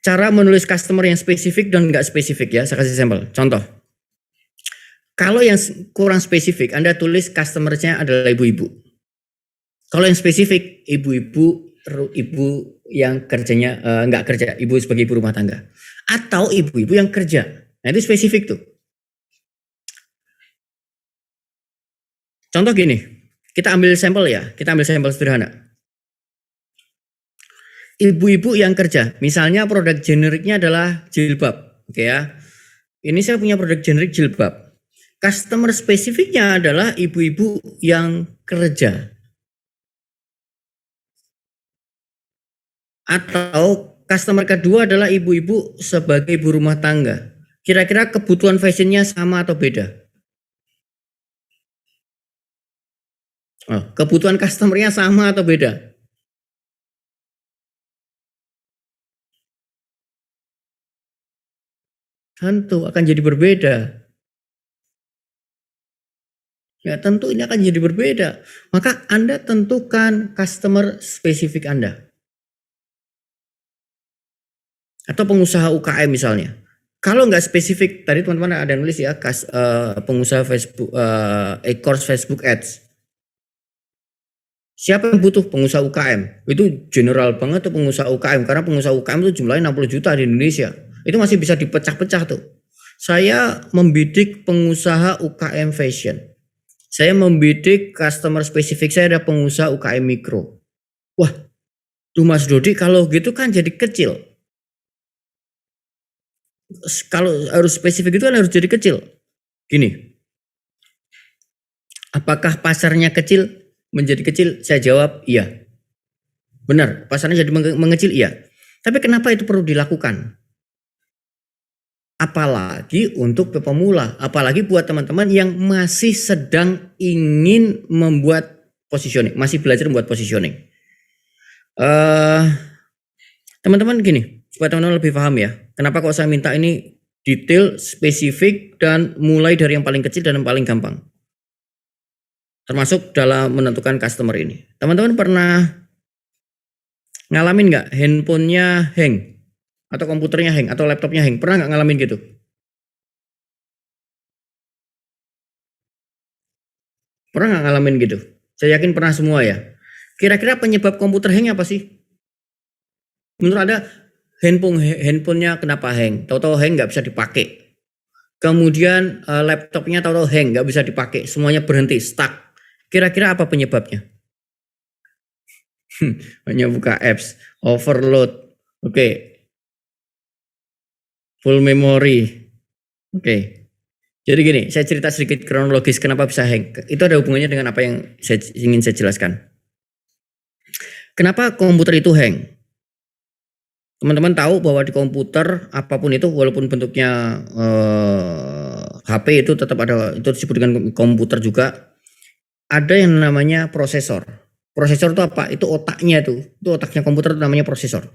Cara menulis customer yang spesifik dan nggak spesifik ya. Saya kasih sampel. Contoh. Kalau yang kurang spesifik, Anda tulis customer-nya adalah ibu-ibu. Kalau yang spesifik, ibu yang kerjanya nggak kerja, ibu sebagai ibu rumah tangga. Atau ibu-ibu yang kerja. Nah itu spesifik tuh. Contoh gini, kita ambil sampel ya, kita ambil sampel sederhana. Ibu-ibu yang kerja, misalnya produk generiknya adalah jilbab, oke ya. Ini saya punya produk generik jilbab. Customer spesifiknya adalah ibu-ibu yang kerja. Atau customer kedua adalah ibu-ibu sebagai ibu rumah tangga. Kira-kira kebutuhan fashionnya sama atau beda? Oh, kebutuhan customernya sama atau beda? Tentu akan jadi berbeda. Ya tentu ini akan jadi berbeda. Maka Anda tentukan customer spesifik Anda. Atau pengusaha UKM misalnya. Kalau nggak spesifik, tadi teman-teman ada nulis ya, pengusaha Facebook, e-course Facebook Ads. Siapa yang butuh pengusaha UKM? Itu general banget tuh pengusaha UKM. Karena pengusaha UKM itu jumlahnya 60 juta di Indonesia. Itu masih bisa dipecah-pecah tuh. Saya membidik pengusaha UKM fashion. Saya membidik customer spesifik, saya ada pengusaha UKM mikro. Wah, tuh Mas Dodi kalau gitu kan jadi kecil. Kalau harus spesifik itu kan harus jadi kecil. Gini, apakah pasarnya kecil menjadi kecil? Saya jawab iya. Benar, pasarnya jadi mengecil iya. Tapi kenapa itu perlu dilakukan? Apalagi untuk pemula, apalagi buat teman-teman yang masih sedang ingin membuat positioning, masih belajar membuat positioning. Teman-teman gini, supaya teman-teman lebih paham ya, kenapa kok saya minta ini detail, spesifik, dan mulai dari yang paling kecil dan yang paling gampang. Termasuk dalam menentukan customer ini. Teman-teman pernah ngalamin nggak handphonenya hang? Atau komputernya hang, atau laptopnya hang? Pernah nggak ngalamin gitu? Pernah nggak ngalamin gitu? Saya yakin pernah semua ya. Kira-kira penyebab komputer hang apa sih? Menurut Anda, handphonenya kenapa hang? Tahu-tahu hang nggak bisa dipakai. Kemudian laptopnya tahu-tahu hang nggak bisa dipakai. Semuanya berhenti, stuck. Kira-kira apa penyebabnya? Hanya buka apps, overload. Oke. Full memory. Oke. Jadi gini, saya cerita sedikit kronologis kenapa bisa hang. Itu ada hubungannya dengan apa yang ingin saya jelaskan. Kenapa komputer itu hang? Teman-teman tahu bahwa di komputer apapun itu walaupun bentuknya HP itu tetap ada, itu disebut dengan komputer juga. Ada yang namanya prosesor. Prosesor itu apa? Itu otaknya itu. Itu otaknya komputer itu namanya prosesor.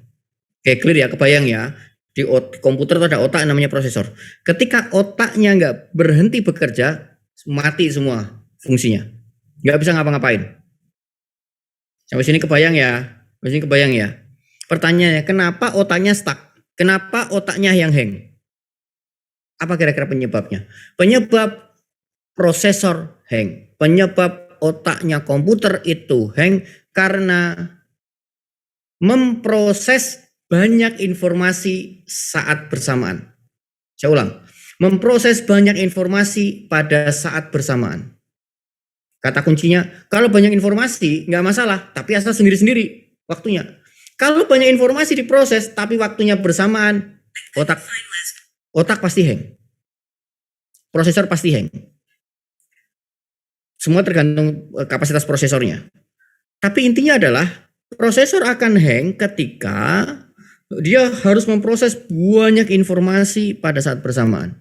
Oke, clear ya, kebayang ya. Di komputer itu ada otak namanya prosesor. Ketika otaknya nggak berhenti bekerja, mati semua fungsinya. Nggak bisa ngapa-ngapain. Sampai sini kebayang ya? Sampai sini kebayang ya? Pertanyaannya, kenapa otaknya stuck? Kenapa otaknya yang hang? Apa kira-kira penyebabnya? Penyebab prosesor hang. Penyebab otaknya komputer itu hang karena memproses banyak informasi saat bersamaan. Saya ulang. Memproses banyak informasi pada saat bersamaan. Kata kuncinya, kalau banyak informasi nggak masalah, tapi asal sendiri-sendiri waktunya. Kalau banyak informasi diproses, tapi waktunya bersamaan, otak pasti hang. Prosesor pasti hang. Semua tergantung kapasitas prosesornya. Tapi intinya adalah, prosesor akan hang ketika dia harus memproses banyak informasi pada saat bersamaan.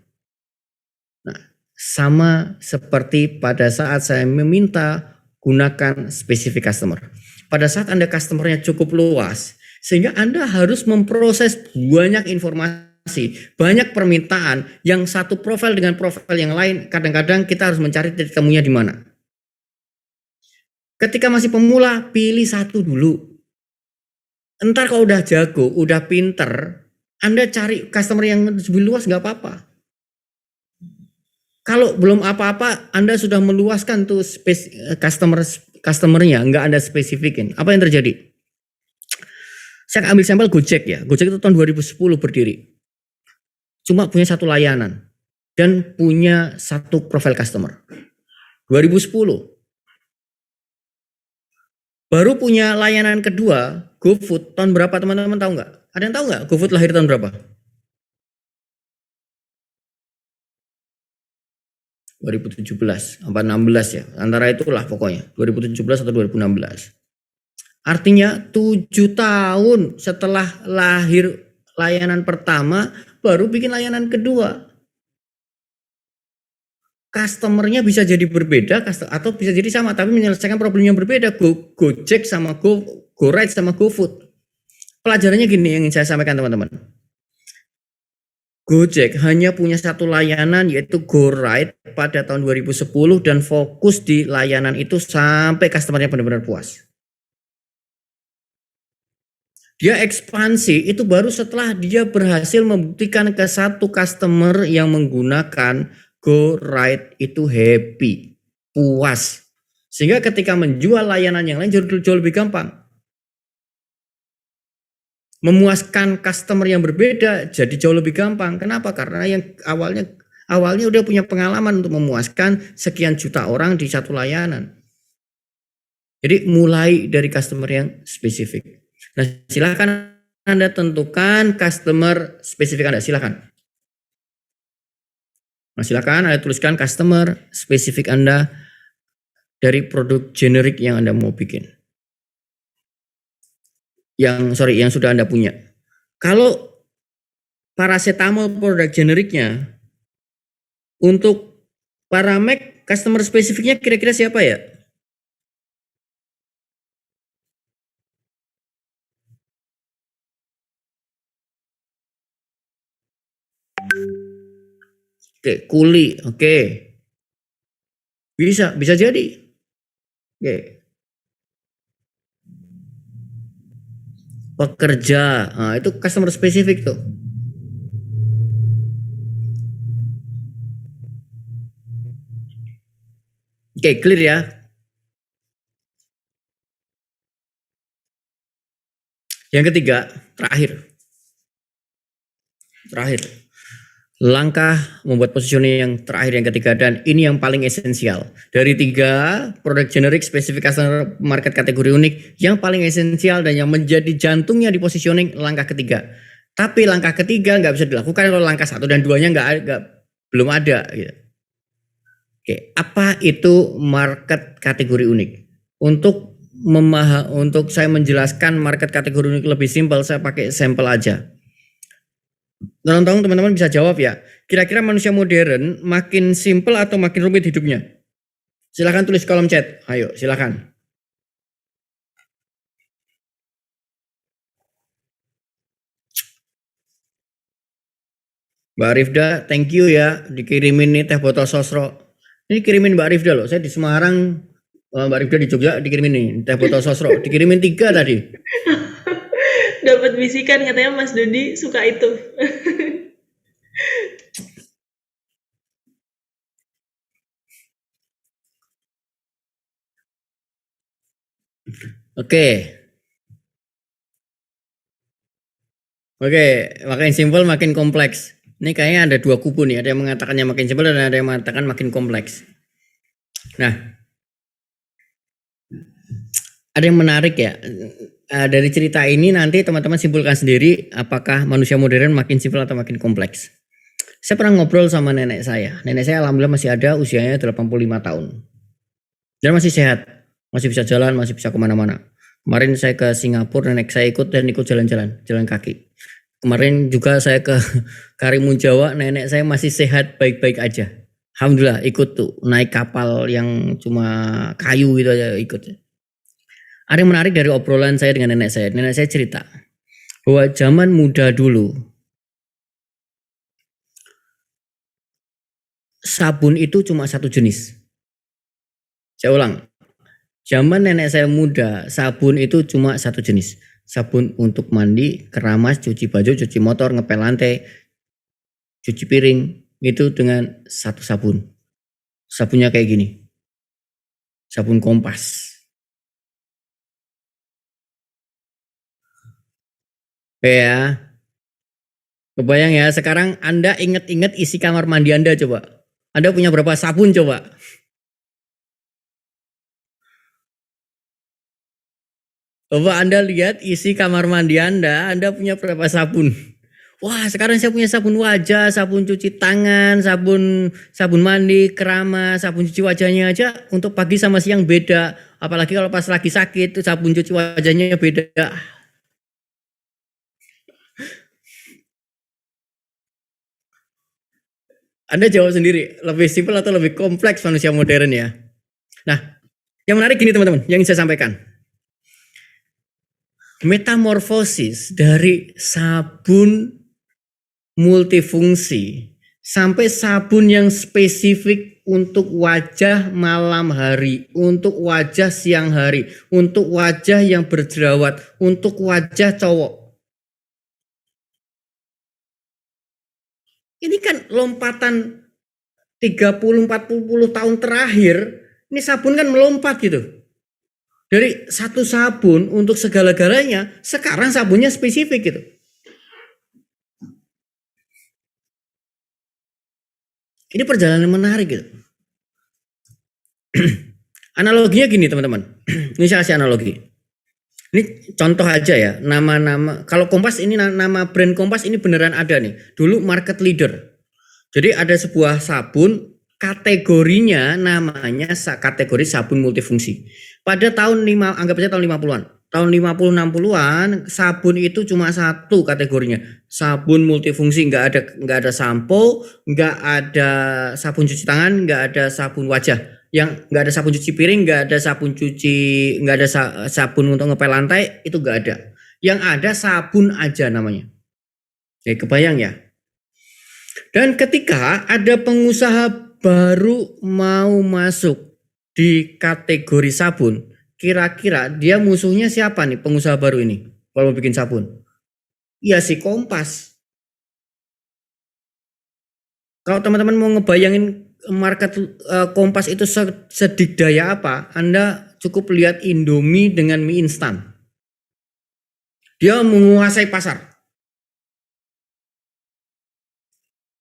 Nah, sama seperti pada saat saya meminta gunakan spesifik customer. Pada saat Anda customernya cukup luas, sehingga Anda harus memproses banyak informasi, banyak permintaan, yang satu profil dengan profil yang lain, kadang-kadang kita harus mencari titik temunya di mana. Ketika masih pemula, pilih satu dulu. Entar kalau udah jago, udah pinter, Anda cari customer yang lebih luas nggak apa-apa. Kalau belum apa-apa, Anda sudah meluaskan tuh customernya, nggak Anda spesifikin. Apa yang terjadi? Saya ambil sampel Gojek ya. Gojek itu tahun 2010 berdiri. Cuma punya satu layanan dan punya satu profil customer. 2010. Baru punya layanan kedua, GoFood. Tahun berapa teman-teman tahu nggak? Ada yang tahu nggak GoFood lahir tahun berapa? 2017, 16 ya. Antara itulah pokoknya. 2017 atau 2016. Artinya 7 tahun setelah lahir layanan pertama, baru bikin layanan kedua. Customernya bisa jadi berbeda atau bisa jadi sama, tapi menyelesaikan problem yang berbeda. Gojek sama GoRide sama GoFood. Pelajarannya gini yang ingin saya sampaikan teman-teman. Gojek hanya punya satu layanan yaitu GoRide pada tahun 2010 dan fokus di layanan itu sampai customernya benar-benar puas. Dia ekspansi itu baru setelah dia berhasil membuktikan ke satu customer yang menggunakan GoRide itu happy, puas. Sehingga ketika menjual layanan yang lain jauh lebih gampang. Memuaskan customer yang berbeda jadi jauh lebih gampang. Kenapa? Karena yang awalnya udah punya pengalaman untuk memuaskan sekian juta orang di satu layanan. Jadi mulai dari customer yang spesifik. Nah, silakan Anda tentukan customer spesifik Anda, silakan. Nah, silakan Anda tuliskan customer spesifik Anda dari produk generik yang Anda mau bikin. Yang sudah Anda punya. Kalau paracetamol produk generiknya, untuk para Mac customer spesifiknya kira-kira siapa ya? Oke, kuli, oke. Bisa jadi. Oke. Pekerja, nah, itu customer spesifik tuh. Oke, clear ya. Yang ketiga, terakhir. Langkah membuat positioning yang terakhir yang ketiga, dan ini yang paling esensial. Dari 3 produk generik spesifik customer market kategori unik, yang paling esensial dan yang menjadi jantungnya di positioning langkah ketiga. Tapi langkah ketiga nggak bisa dilakukan kalau langkah 1 dan 2-nya belum ada. Gitu. Oke, apa itu market kategori unik? Untuk saya menjelaskan market kategori unik lebih simpel, saya pakai sampel aja. Teman-teman bisa jawab ya. Kira-kira manusia modern makin simpel atau makin rumit hidupnya? Silahkan tulis kolom chat. Ayo, silahkan. Mbak Rifda, thank you ya. Dikirimin nih teh botol sosro. Ini kirimin Mbak Rifda loh. Saya di Semarang, Mbak Rifda di Jogja dikirimin nih teh botol sosro. Dikirimin 3 tadi. Dapat bisikan katanya Mas Dodi suka itu. Oke. Oke, makin simpel makin kompleks. Ini kayaknya ada dua kubu nih, ada yang mengatakannya makin simpel dan ada yang mengatakan makin kompleks. Nah, ada yang menarik ya. Dari cerita ini nanti teman-teman simpulkan sendiri apakah manusia modern makin simpel atau makin kompleks. Saya pernah ngobrol sama nenek saya. Nenek saya alhamdulillah masih ada, usianya 85 tahun. Dan masih sehat, masih bisa jalan, masih bisa kemana-mana. Kemarin saya ke Singapura, nenek saya ikut dan ikut jalan-jalan, jalan kaki. Kemarin juga saya ke Karimun Jawa, nenek saya masih sehat, baik-baik aja. Alhamdulillah ikut tuh, naik kapal yang cuma kayu gitu aja ikut. Ada yang menarik dari obrolan saya dengan nenek saya. Nenek saya cerita bahwa zaman muda dulu, sabun itu cuma satu jenis. Saya ulang, zaman nenek saya muda, sabun itu cuma satu jenis. Sabun untuk mandi, keramas, cuci baju, cuci motor, ngepel lantai, cuci piring. Itu dengan satu sabun. Sabunnya kayak gini. Sabun Kompas. Ya. Kebayang ya, sekarang Anda ingat-ingat isi kamar mandi Anda coba. Anda punya berapa sabun coba? Coba Anda lihat isi kamar mandi Anda punya berapa sabun? Wah, sekarang saya punya sabun wajah, sabun cuci tangan, sabun mandi, keramas, sabun cuci wajahnya aja untuk pagi sama siang beda. Apalagi kalau pas lagi sakit, sabun cuci wajahnya beda. Anda jawab sendiri, lebih simpel atau lebih kompleks manusia modern ya? Nah, yang menarik gini teman-teman, yang ingin saya sampaikan. Metamorfosis dari sabun multifungsi sampai sabun yang spesifik untuk wajah malam hari, untuk wajah siang hari, untuk wajah yang berjerawat, untuk wajah cowok. Ini kan lompatan 30-40 tahun terakhir, ini sabun kan melompat gitu. Dari satu sabun untuk segala-galanya, sekarang sabunnya spesifik gitu. Ini perjalanan menarik gitu. Analoginya gini teman-teman. Ini saya kasih analogi. Ini contoh aja ya, nama-nama. Kalau Kompas ini nama brand Kompas ini beneran ada nih. Dulu market leader. Jadi ada sebuah sabun, kategorinya namanya kategori sabun multifungsi. Pada anggap aja tahun 50-an. Tahun 50-60-an sabun itu cuma satu kategorinya. Sabun multifungsi, nggak ada sampo, nggak ada sabun cuci tangan, nggak ada sabun wajah. Yang nggak ada sabun cuci piring, nggak ada sabun untuk ngepel lantai, itu nggak ada. Yang ada sabun aja namanya. Ya kebayang ya. Dan ketika ada pengusaha baru mau masuk di kategori sabun, kira-kira dia musuhnya siapa nih pengusaha baru ini kalau mau bikin sabun? Ya si Kompas. Kalau teman-teman mau ngebayangin market Kompas itu sedikdaya apa, Anda cukup lihat Indomie dengan mie instan. Dia menguasai pasar.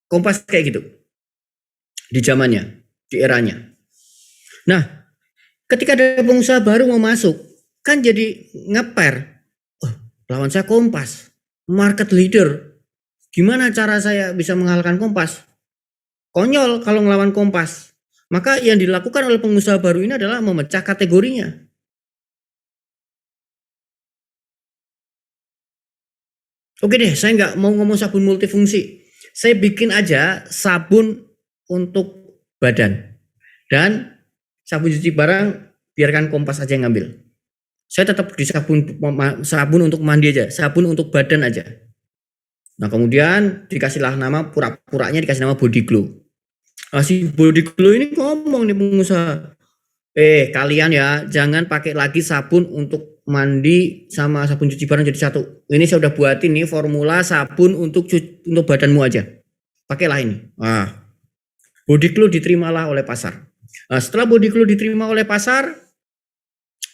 Kompas kayak gitu. Di zamannya, di eranya. Nah, ketika ada pengusaha baru mau masuk, kan jadi ngeper. Oh, lawan saya Kompas, market leader. Gimana cara saya bisa mengalahkan Kompas? Konyol kalau ngelawan Kompas. Maka yang dilakukan oleh pengusaha baru ini adalah memecah kategorinya. Oke deh, saya nggak mau ngomong sabun multifungsi. Saya bikin aja sabun untuk badan. Dan sabun cuci barang biarkan Kompas aja yang ngambil. Saya tetap di sabun untuk mandi aja, sabun untuk badan aja. Nah kemudian dikasihlah nama, pura-puranya dikasih nama Body Glow. Nah, si Body Glow ini ngomong nih pengusaha, kalian ya jangan pakai lagi sabun untuk mandi sama sabun cuci barang jadi satu. Ini saya udah buatin nih formula sabun untuk badanmu aja. Pakailah ini. Nah, Body Glow diterimalah oleh pasar. Nah, setelah Body Glow diterima oleh pasar,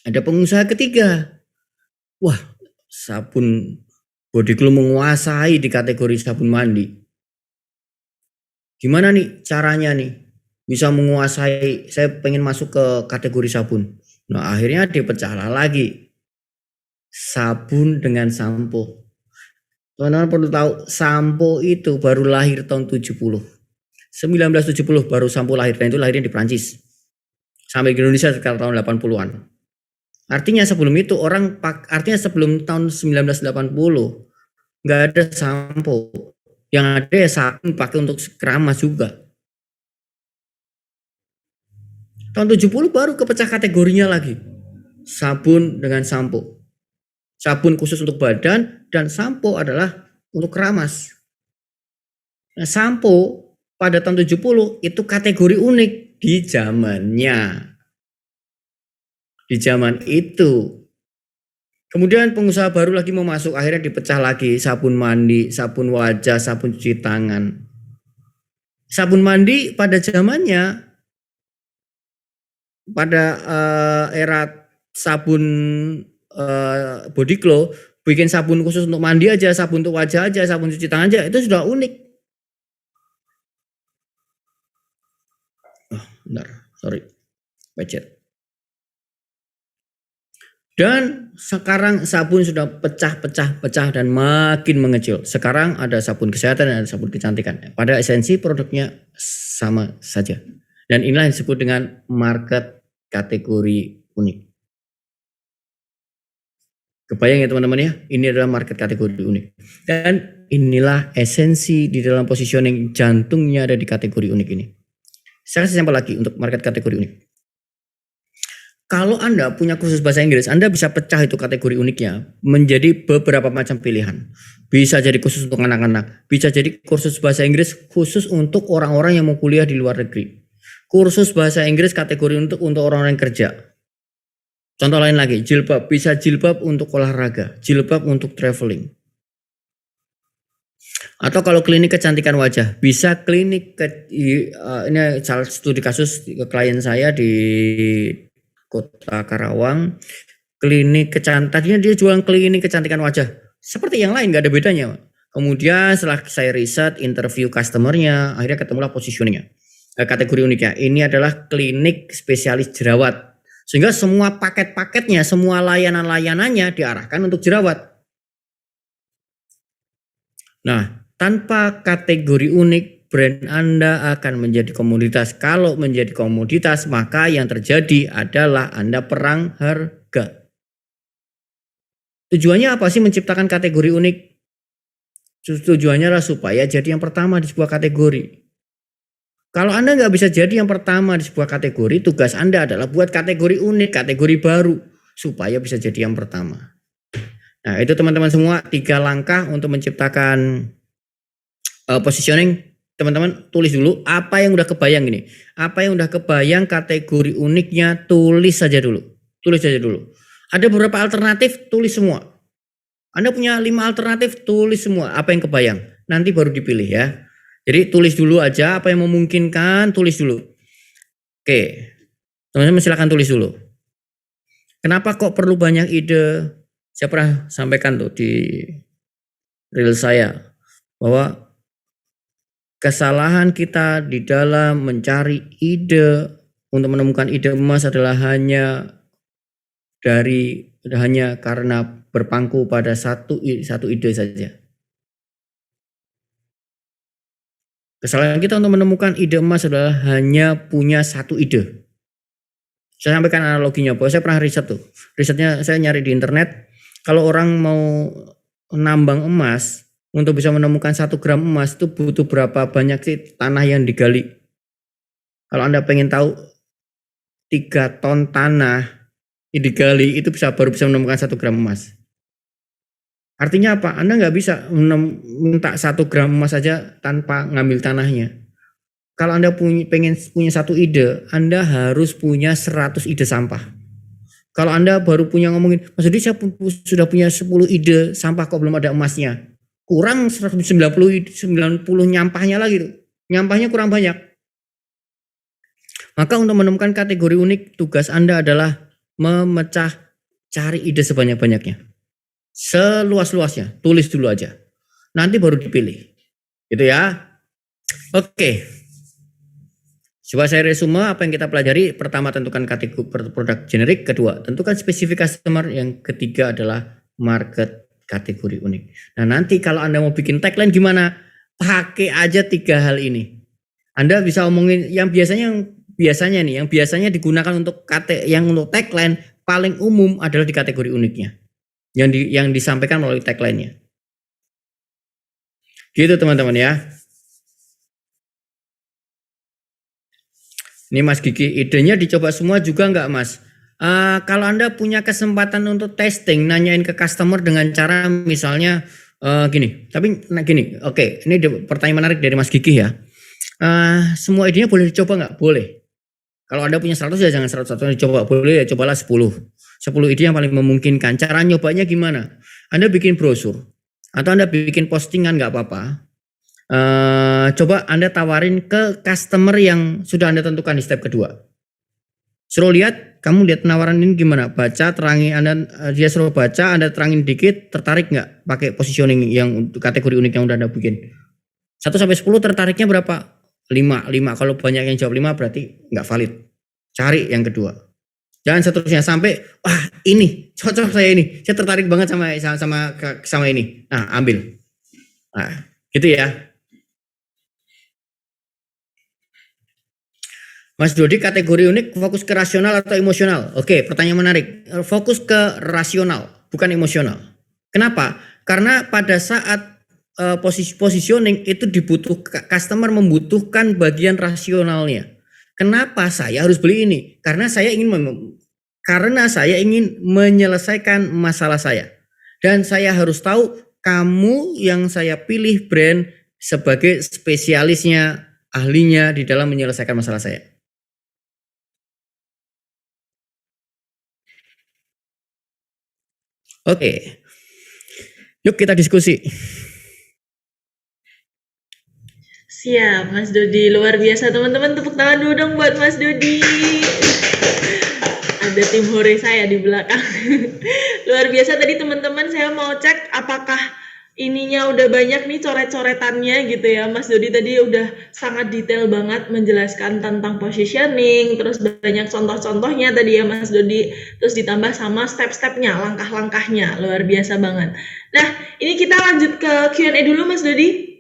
Ada pengusaha ketiga. Wah, sabun Body Glow menguasai di kategori sabun mandi. Gimana nih caranya nih? Bisa menguasai, saya pengen masuk ke kategori sabun. Nah, akhirnya dipecahlah lagi. Sabun dengan sampo. Teman-teman perlu tahu, sampo itu baru lahir tahun 70. 1970 baru sampo lahir, dan itu lahirnya di Prancis. Sampai di Indonesia sekitar tahun 80-an. Artinya sebelum itu artinya sebelum tahun 1980 nggak ada sampo. Yang ada ya sabun pakai untuk keramas juga. Tahun 70 baru kepecah kategorinya lagi. Sabun dengan sampo. Sabun khusus untuk badan dan sampo adalah untuk keramas. Nah, sampo pada tahun 70 itu kategori unik di zamannya. Di zaman itu. Kemudian pengusaha baru lagi mau masuk, akhirnya dipecah lagi sabun mandi, sabun wajah, sabun cuci tangan. Sabun mandi pada zamannya, pada era sabun Body Glow, bikin sabun khusus untuk mandi aja, sabun untuk wajah aja, sabun cuci tangan aja, itu sudah unik. Bentar, sorry, pecet. Dan sekarang sabun sudah pecah dan makin mengecil. Sekarang ada sabun kesehatan dan ada sabun kecantikan. Pada esensi produknya sama saja. Dan inilah yang disebut dengan market kategori unik. Kebayang ya teman-teman ya? Ini adalah market kategori unik. Dan inilah esensi di dalam positioning jantungnya ada di kategori unik ini. Saya kasih sampel lagi untuk market kategori unik. Kalau Anda punya kursus bahasa Inggris, Anda bisa pecah itu kategori uniknya menjadi beberapa macam pilihan. Bisa jadi khusus untuk anak-anak, bisa jadi kursus bahasa Inggris khusus untuk orang-orang yang mau kuliah di luar negeri. Kursus bahasa Inggris kategori untuk orang-orang yang kerja. Contoh lain lagi, jilbab, bisa jilbab untuk olahraga, jilbab untuk traveling. Atau kalau klinik kecantikan wajah, bisa klinik ini salah studi kasus klien saya di Kota Karawang, klinik kecantikan, dia jualan klinik kecantikan wajah seperti yang lain, nggak ada bedanya. Kemudian setelah saya riset, interview customernya, akhirnya ketemulah positioningnya, kategori uniknya. Ini adalah klinik spesialis jerawat, sehingga semua paket-paketnya, semua layanan-layanannya diarahkan untuk jerawat. Nah, tanpa kategori unik, brand Anda akan menjadi komoditas. Kalau menjadi komoditas, maka yang terjadi adalah Anda perang harga. Tujuannya apa sih menciptakan kategori unik? Tujuannya adalah supaya jadi yang pertama di sebuah kategori. Kalau Anda nggak bisa jadi yang pertama di sebuah kategori, tugas Anda adalah buat kategori unik, kategori baru, supaya bisa jadi yang pertama. Nah, itu teman-teman semua 3 langkah untuk menciptakan positioning. Teman-teman tulis dulu apa yang udah kebayang gini. Apa yang udah kebayang kategori uniknya, tulis saja dulu. Tulis saja dulu. Ada beberapa alternatif, tulis semua. Anda punya 5 alternatif, tulis semua apa yang kebayang. Nanti baru dipilih ya. Jadi tulis dulu aja apa yang memungkinkan, tulis dulu. Oke. Teman-teman silakan tulis dulu. Kenapa kok perlu banyak ide? Saya pernah sampaikan tuh di reel saya bahwa kesalahan kita di dalam mencari ide untuk menemukan ide emas adalah hanya karena berpangku pada satu ide saja. Kesalahan kita untuk menemukan ide emas adalah hanya punya satu ide. Saya sampaikan analoginya bahwa saya pernah riset tuh. Risetnya saya nyari di internet. Kalau orang mau nambang emas, untuk bisa menemukan 1 gram emas itu butuh berapa banyak sih tanah yang digali? Kalau Anda pengen tahu 3 ton tanah yang digali itu baru bisa menemukan 1 gram emas. Artinya apa? Anda nggak bisa minta 1 gram emas saja tanpa ngambil tanahnya. Kalau Anda pengen punya 1 ide, Anda harus punya 100 ide sampah. Kalau Anda baru punya ngomongin, Mas Dudi saya sudah punya 10 ide sampah kok belum ada emasnya. Kurang 190 nyampahnya lagi tuh. Nyampahnya kurang banyak. Maka untuk menemukan kategori unik, tugas Anda adalah memecah cari ide sebanyak-banyaknya. Seluas-luasnya, tulis dulu aja. Nanti baru dipilih. Gitu ya. Oke. Coba saya resume apa yang kita pelajari. Pertama, tentukan kategori produk generik. Kedua, tentukan spesifik customer. Yang ketiga adalah market kategori unik. Nah, nanti kalau Anda mau bikin tagline gimana? Pakai aja 3 hal ini. Anda bisa omongin yang biasanya digunakan untuk untuk tagline paling umum adalah di kategori uniknya. Yang disampaikan melalui tagline-nya. Gitu teman-teman ya. Ini Mas Gigi, idenya dicoba semua juga enggak Mas? Kalau Anda punya kesempatan untuk testing, nanyain ke customer dengan cara misalnya gini. Oke, ini pertanyaan menarik dari Mas Gigi ya. Semua idenya boleh dicoba enggak? Boleh. Kalau Anda punya 100 ya jangan 100 dicoba. Boleh ya cobalah 10. 10 ide yang paling memungkinkan. Cara nyobanya gimana? Anda bikin brosur. Atau Anda bikin postingan enggak apa-apa. Coba Anda tawarin ke customer yang sudah Anda tentukan di step kedua. Suruh lihat, kamu lihat penawaran ini gimana? Baca, terangi, dia suruh baca, Anda terangin dikit, tertarik nggak pakai positioning yang kategori unik yang udah Anda bikin? 1 sampai 10 tertariknya berapa? 5. Kalau banyak yang jawab 5 berarti nggak valid. Cari yang kedua. Jangan seterusnya sampai, wah ini cocok saya ini, saya tertarik banget sama ini. Nah ambil. Nah gitu ya. Mas Dodi, kategori unik fokus ke rasional atau emosional? Oke, pertanyaan menarik. Fokus ke rasional, bukan emosional. Kenapa? Karena pada saat positioning itu customer membutuhkan bagian rasionalnya. Kenapa saya harus beli ini? Karena saya ingin menyelesaikan masalah saya. Dan saya harus tahu kamu yang saya pilih brand sebagai spesialisnya, ahlinya di dalam menyelesaikan masalah saya. Oke, yuk kita diskusi. Siap, Mas Dodi. Luar biasa, teman-teman. Tepuk tangan dulu dong buat Mas Dodi. Ada tim hore saya di belakang. Luar biasa tadi teman-teman, saya mau cek apakah ininya udah banyak nih coret-coretannya gitu ya. Mas Dodi tadi udah sangat detail banget menjelaskan tentang positioning, terus banyak contoh-contohnya tadi ya Mas Dodi, terus ditambah sama step-stepnya, langkah-langkahnya. Luar biasa banget. Nah, ini kita lanjut ke Q&A dulu Mas Dodi.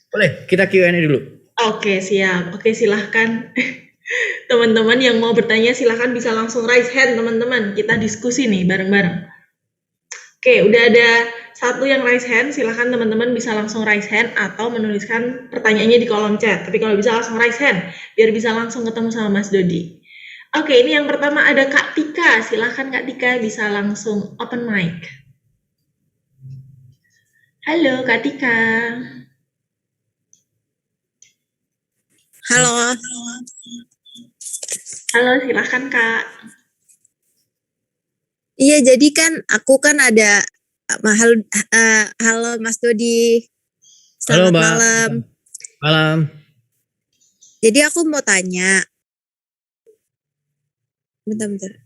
Boleh, kita Q&A dulu. Oke, siap. Oke, silahkan. Teman-teman yang mau bertanya silahkan bisa langsung raise hand teman-teman. Kita diskusi nih bareng-bareng. Oke, udah ada satu yang raise hand. Silahkan teman-teman bisa langsung raise hand atau menuliskan pertanyaannya di kolom chat. Tapi kalau bisa langsung raise hand, biar bisa langsung ketemu sama Mas Dodi. Oke, ini yang pertama ada Kak Tika. Silahkan Kak Tika bisa langsung open mic. Halo Kak Tika. Halo. Halo, silahkan Kak. Iya, jadi kan aku kan ada halo Mas Dodi. Halo, Selamat Mbak. malam. Malam. Jadi aku mau tanya. Bentar.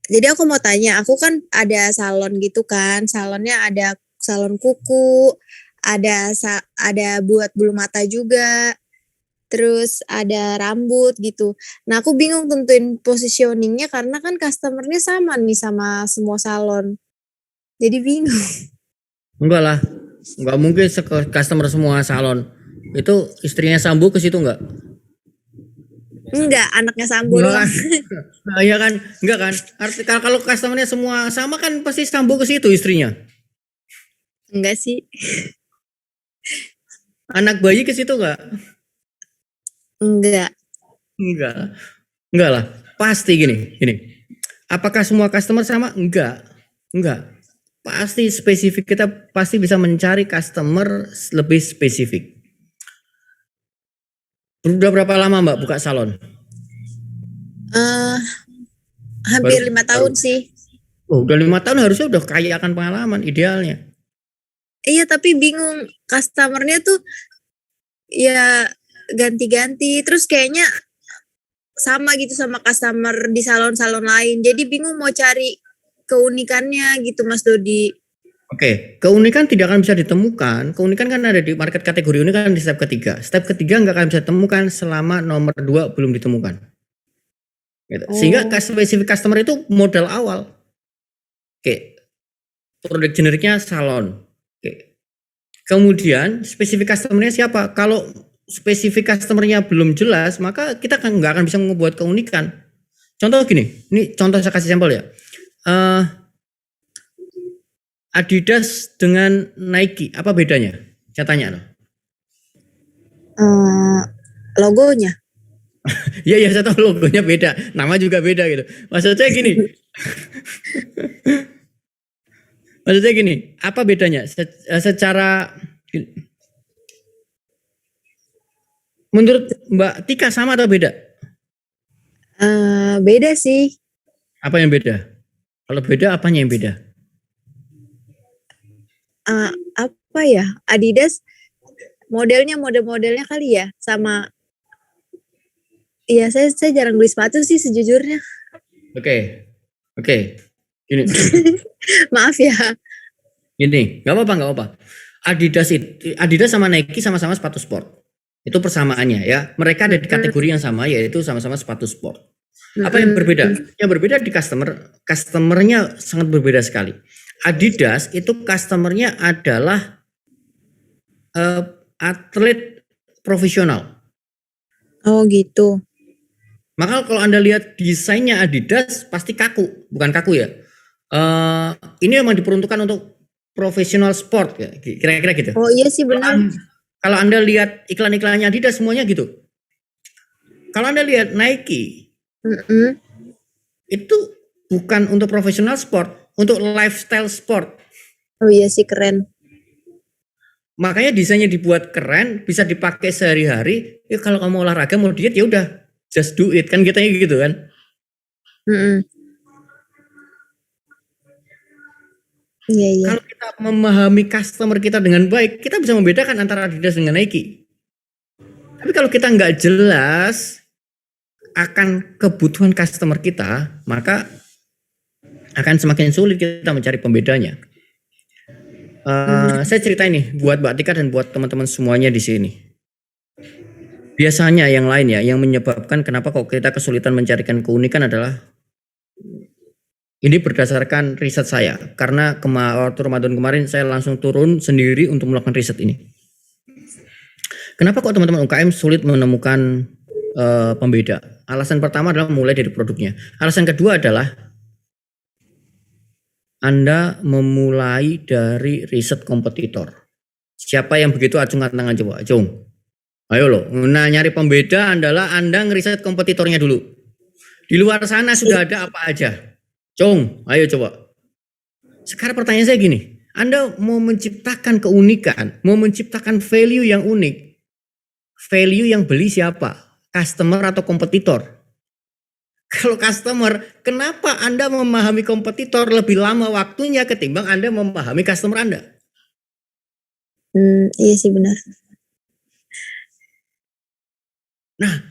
Jadi aku mau tanya, aku kan ada salon gitu kan. Salonnya ada salon kuku, ada buat bulu mata juga. Terus ada rambut gitu. Nah aku bingung tentuin positioningnya karena kan customernya sama nih sama semua salon. Jadi bingung. Enggak lah. Enggak mungkin customer semua salon. Itu istrinya Sambo ke situ enggak? Enggak, anaknya Sambo Enggak doang. kan? Iya kan? Enggak kan? Kalau customernya semua sama kan pasti Sambo ke situ istrinya. Enggak sih. Anak bayi ke situ enggak? Enggak. Enggak lah. Pasti gini. Apakah semua customer sama? Enggak. Pasti spesifik, kita pasti bisa mencari customer lebih spesifik. Udah berapa lama Mbak buka salon? Hampir 5 tahun sih. Oh, udah 5 tahun harusnya udah kaya akan pengalaman idealnya. Iya, tapi bingung customernya tuh ya ganti-ganti. Terus kayaknya sama gitu sama customer di salon-salon lain. Jadi bingung mau cari keunikannya gitu Mas Dodi. Oke, keunikan tidak akan bisa ditemukan. Keunikan kan ada di market kategori unik kan di step ketiga. Step ketiga nggak akan bisa ditemukan selama nomor 2 belum ditemukan. Gitu. Sehingga spesifik customer itu modal awal. Oke, produk generiknya salon. Oke. Kemudian spesifik customernya siapa? Kalau spesifik customernya belum jelas, maka kita kan nggak akan bisa membuat keunikan. Contoh gini, ini contoh saya kasih sampel ya. Adidas dengan Nike, apa bedanya? Saya tanya loh. Logonya. Iya, saya tahu logonya beda, nama juga beda gitu. Maksud saya gini. Maksudnya gini, apa bedanya? Secara menurut Mbak Tika sama atau beda? Beda sih. Apa yang beda? Kalau beda, apanya yang beda? Apa ya? Adidas model-modelnya kali ya sama. Iya, saya jarang beli sepatu sih sejujurnya. Oke. Gini, Maaf ya. nggak apa-apa. Adidas sama Nike sama-sama sepatu sport. Itu persamaannya ya. Mereka ada di kategori yang sama, yaitu sama-sama sepatu sport. Apa yang berbeda? Yang berbeda di customernya sangat berbeda sekali. Adidas itu customernya adalah atlet profesional. Oh gitu. Maka kalau Anda lihat desainnya Adidas pasti kaku, bukan kaku ya. Ini memang diperuntukkan untuk profesional sport ya, kira-kira gitu. Oh iya sih benar. Kalau Anda lihat iklan-iklannya Adidas semuanya gitu. Kalau Anda lihat Nike, itu bukan untuk profesional sport, untuk lifestyle sport. Oh iya sih keren. Makanya desainnya dibuat keren, bisa dipakai sehari-hari. Ya kalau kamu olahraga mau diet ya udah, just do it kan kita gitu kan. Iya. Kalau kita memahami customer kita dengan baik, kita bisa membedakan antara Adidas dengan Nike. Tapi kalau kita nggak jelas akan kebutuhan customer kita, maka akan semakin sulit kita mencari pembedanya. Saya cerita ini buat Mbak Tika dan buat teman-teman semuanya di sini. Biasanya yang lain ya, yang menyebabkan kenapa kok kita kesulitan mencarikan keunikan adalah ini berdasarkan riset saya. Karena waktu Ramadan kemarin saya langsung turun sendiri untuk melakukan riset ini. Kenapa kok teman-teman UKM sulit menemukan pembeda? Alasan pertama adalah mulai dari produknya. Alasan kedua adalah Anda memulai dari riset kompetitor. Siapa yang begitu acungkan tangan coba, acung. Ayo loh, nah nyari pembeda adalah Anda ngeriset kompetitornya dulu. Di luar sana sudah ada apa aja. Cung, ayo coba. Sekarang pertanyaan saya gini, Anda mau menciptakan keunikan, mau menciptakan value yang unik. Value yang beli siapa? Customer atau kompetitor? Kalau customer, kenapa Anda memahami kompetitor lebih lama waktunya ketimbang Anda memahami customer Anda? Iya sih benar. Nah,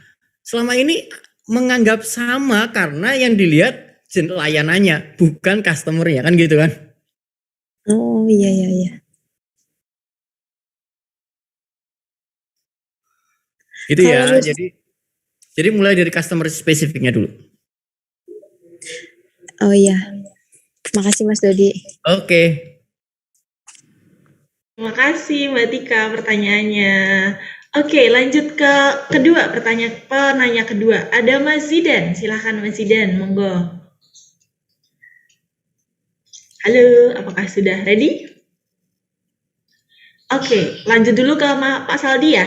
selama ini menganggap sama karena yang dilihat layanannya, bukan customernya, kan gitu kan? Oh iya. Gitu ya, jadi mulai dari customer spesifiknya dulu. Oh iya. Makasih Mas Dodi. Oke. Terima kasih Mbak Tika pertanyaannya. Oke, lanjut ke kedua penanya kedua. Ada Mas Zidan, silahkan Mas Zidan, monggo. Halo, apakah sudah ready? Oke, lanjut dulu ke Pak Saldi ya.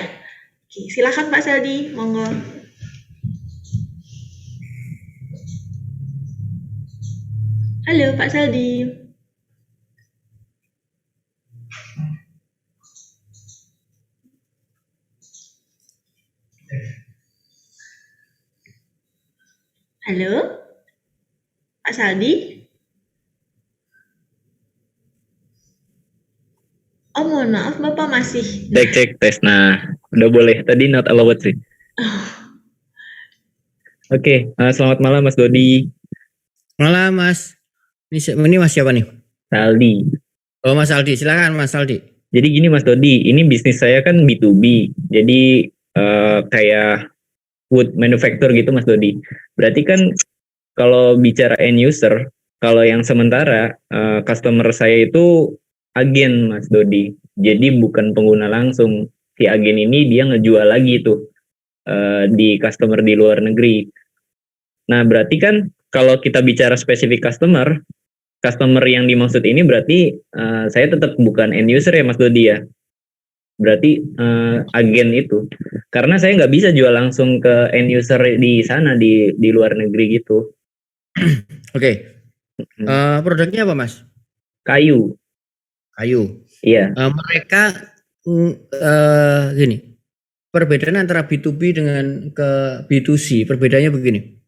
Oke, silahkan Pak Saldi, monggo. Halo Pak Saldi. Halo, Pak Saldi. Oh mohon maaf, Bapak masih. Cek tes. Nah, udah boleh. Tadi not allowed sih. Oke, selamat malam Mas Dodi. Malam Mas. Ini Mas siapa nih? Saldi. Oh Mas Aldi, silakan Mas Aldi. Jadi gini Mas Dodi, ini bisnis saya kan B2B. Jadi kayak food manufacturer gitu Mas Dodi. Berarti kan kalau bicara end user, kalau yang sementara customer saya itu agen Mas Dodi. Jadi bukan pengguna langsung. Si agen ini dia ngejual lagi tuh di customer di luar negeri. Nah, berarti kan kalau kita bicara spesifik customer yang dimaksud ini berarti saya tetap bukan end user ya Mas Dodi ya. Berarti agen itu. Karena saya nggak bisa jual langsung ke end user di sana di luar negeri gitu. Oke. Produknya apa Mas? Kayu. Kayu. Iya. Mereka gini. Perbedaan antara B2B dengan ke B2C, perbedaannya begini.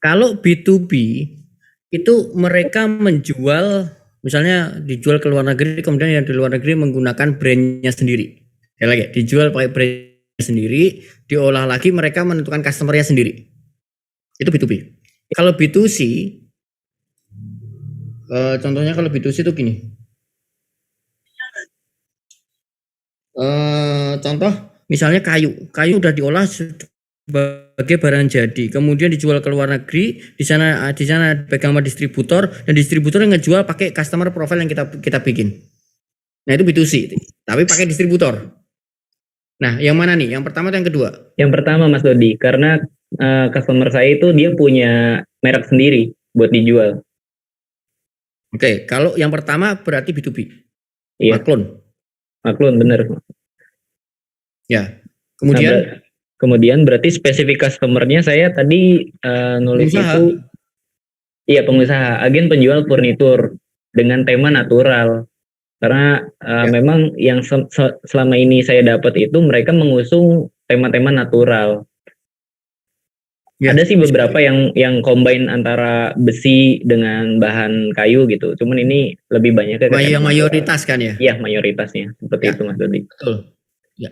Kalau B2B itu mereka menjual, misalnya dijual ke luar negeri, kemudian yang di luar negeri menggunakan brandnya sendiri. Ya lagi, dijual pakai brandnya sendiri, diolah lagi, mereka menentukan customernya sendiri. Itu B2B. Kalau B2C, contohnya kalau B2C itu gini. Contoh, misalnya kayu udah diolah sebagai barang jadi, kemudian dijual ke luar negeri, di sana pegang sama distributor, dan distributor yang ngejual pakai customer profile yang kita bikin. Nah itu B2C, tapi pakai distributor. Nah yang mana nih? Yang pertama atau yang kedua? Yang pertama Mas Dodi, karena customer saya itu dia punya merek sendiri buat dijual. Oke, kalau yang pertama berarti B2B. Iya. Maklun bener. Ya. Kemudian kemudian berarti spesifik customernya saya tadi nulis pengusaha. itu iya pengusaha, agen penjual furnitur dengan tema natural. Karena memang yang selama ini saya dapat itu mereka mengusung tema-tema natural. Ya. Ada sih beberapa yang combine antara besi dengan bahan kayu gitu. Cuman ini lebih banyak yang mayoritas kan ya? Iya, mayoritasnya. Seperti itu Mas Dodi. Betul. Ya.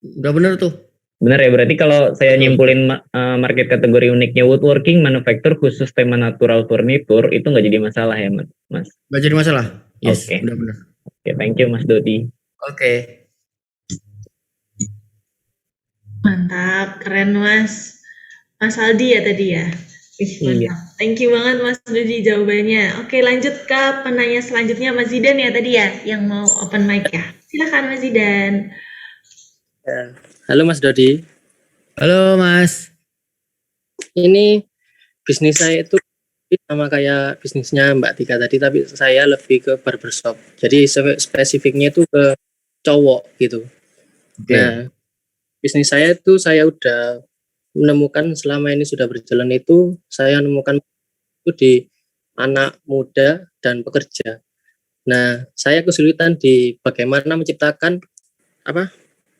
Udah bener tuh. Benar ya, berarti kalau saya nyimpulin market kategori uniknya woodworking manufacturer khusus tema natural furniture itu nggak jadi masalah ya Mas? Nggak jadi masalah. Yes, Oke. udah benar. Oke, thank you Mas Dodi. Oke. Mantap, keren Mas. Mas Aldi ya tadi ya. Iya. Thank you banget Mas Dodi jawabannya. Oke, lanjut ke penanya selanjutnya Mas Zidan ya tadi ya yang mau open mic ya. Silakan Mas Zidan. Halo Mas Dodi. Halo Mas. Ini bisnis saya itu sama kayak bisnisnya Mbak Tika tadi, tapi saya lebih ke barbershop. Jadi spesifiknya itu ke cowok gitu. Okay. Nah, bisnis saya itu saya udah menemukan selama ini sudah berjalan itu, saya menemukan itu di anak muda dan pekerja. Nah, saya kesulitan di bagaimana menciptakan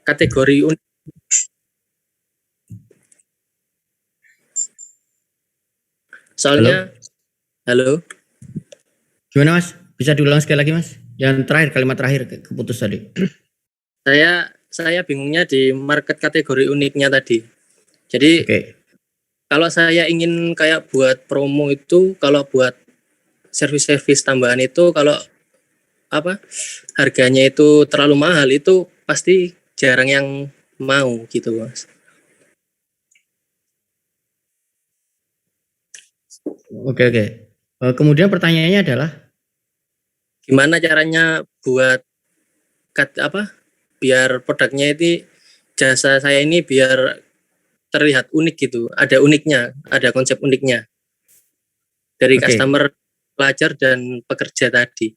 kategori unik. Soalnya, halo. Gimana Mas? Bisa diulang sekali lagi Mas? Yang terakhir, kalimat terakhir keputus tadi. Saya bingungnya di market kategori uniknya tadi. Jadi kalau saya ingin kayak buat promo itu, kalau buat servis-servis tambahan itu, kalau harganya itu terlalu mahal itu pasti jarang yang mau gitu Mas. Oke. Kemudian pertanyaannya adalah gimana caranya buat biar produknya itu jasa saya ini biar terlihat unik gitu, ada uniknya, ada konsep uniknya dari customer, pelajar dan pekerja tadi.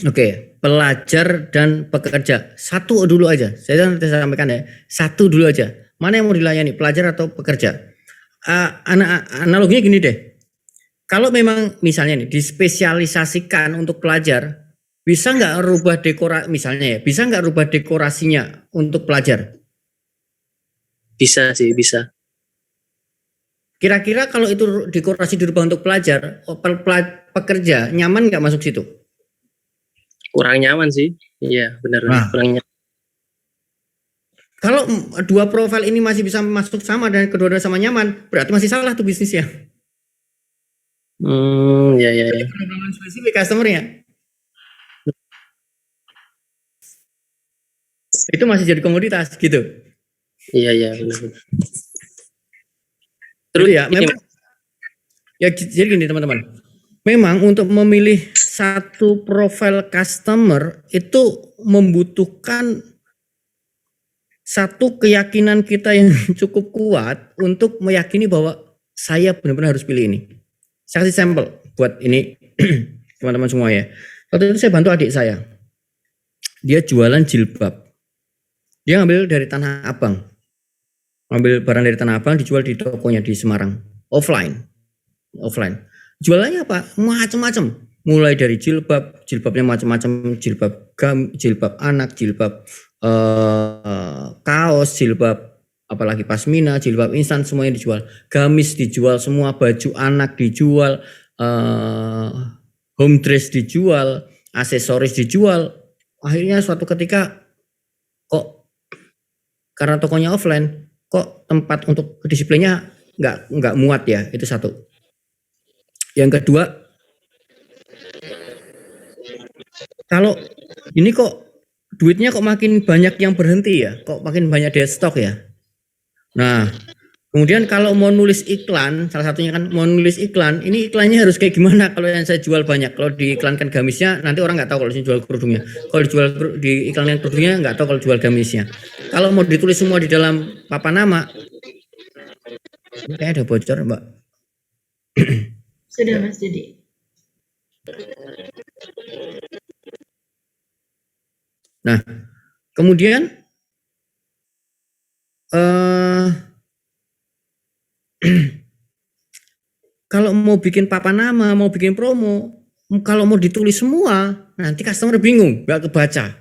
Oke, pelajar dan pekerja. Satu dulu aja. Saya sampaikan ya. Satu dulu aja. Mana yang mau dilayani, pelajar atau pekerja? Analoginya gini deh. Kalau memang misalnya nih dispesialisasikan untuk pelajar, bisa nggak rubah misalnya ya? Bisa nggak rubah dekorasinya untuk pelajar? Bisa sih, bisa. Kira-kira kalau itu dekorasi dirubah untuk pelajar, pekerja nyaman nggak masuk situ? Kurang nyaman sih. Iya, benar. Kurang nyaman. Kalau dua profil ini masih bisa masuk sama dan kedua-duanya sama nyaman, berarti masih salah tuh bisnisnya. Ya. Problem spesifik customer-nya. Itu masih jadi komoditas gitu. Iya, benar. Terus ya, memang ya jadi gini teman-teman. Memang untuk memilih satu profil customer itu membutuhkan satu keyakinan kita yang cukup kuat untuk meyakini bahwa saya benar-benar harus pilih ini. Saya kasih sampel buat ini teman-teman semua ya. Waktu itu saya bantu adik saya. Dia jualan jilbab. Dia ngambil dari Tanah Abang. Ngambil barang dari Tanah Abang dijual di tokonya di Semarang. Offline. Jualannya apa? Macam-macam. Mulai dari jilbabnya macam-macam, jilbab anak, jilbab kaos, jilbab apalagi pasmina, jilbab instan, semuanya dijual. Gamis dijual semua, baju anak dijual, home dress dijual, aksesoris dijual. Akhirnya suatu ketika kok karena tokonya offline, kok tempat untuk displaynya nggak muat ya, itu satu. Yang kedua, kalau ini kok duitnya kok makin banyak yang berhenti ya, kok makin banyak dead stock ya. Nah, kemudian kalau mau nulis iklan, salah satunya kan mau nulis iklan, ini iklannya harus kayak gimana kalau yang saya jual banyak. Kalau diiklankan gamisnya, nanti orang nggak tahu kalau saya jual kerudungnya. Kalau diiklankan kerudungnya, nggak tahu kalau jual gamisnya. Kalau mau ditulis semua di dalam papan nama, ini kayaknya ada bocor, Mbak. Sudah Mas Dudi. Nah, kemudian kalau mau bikin papan nama, mau bikin promo, kalau mau ditulis semua, nanti customer bingung, nggak kebaca.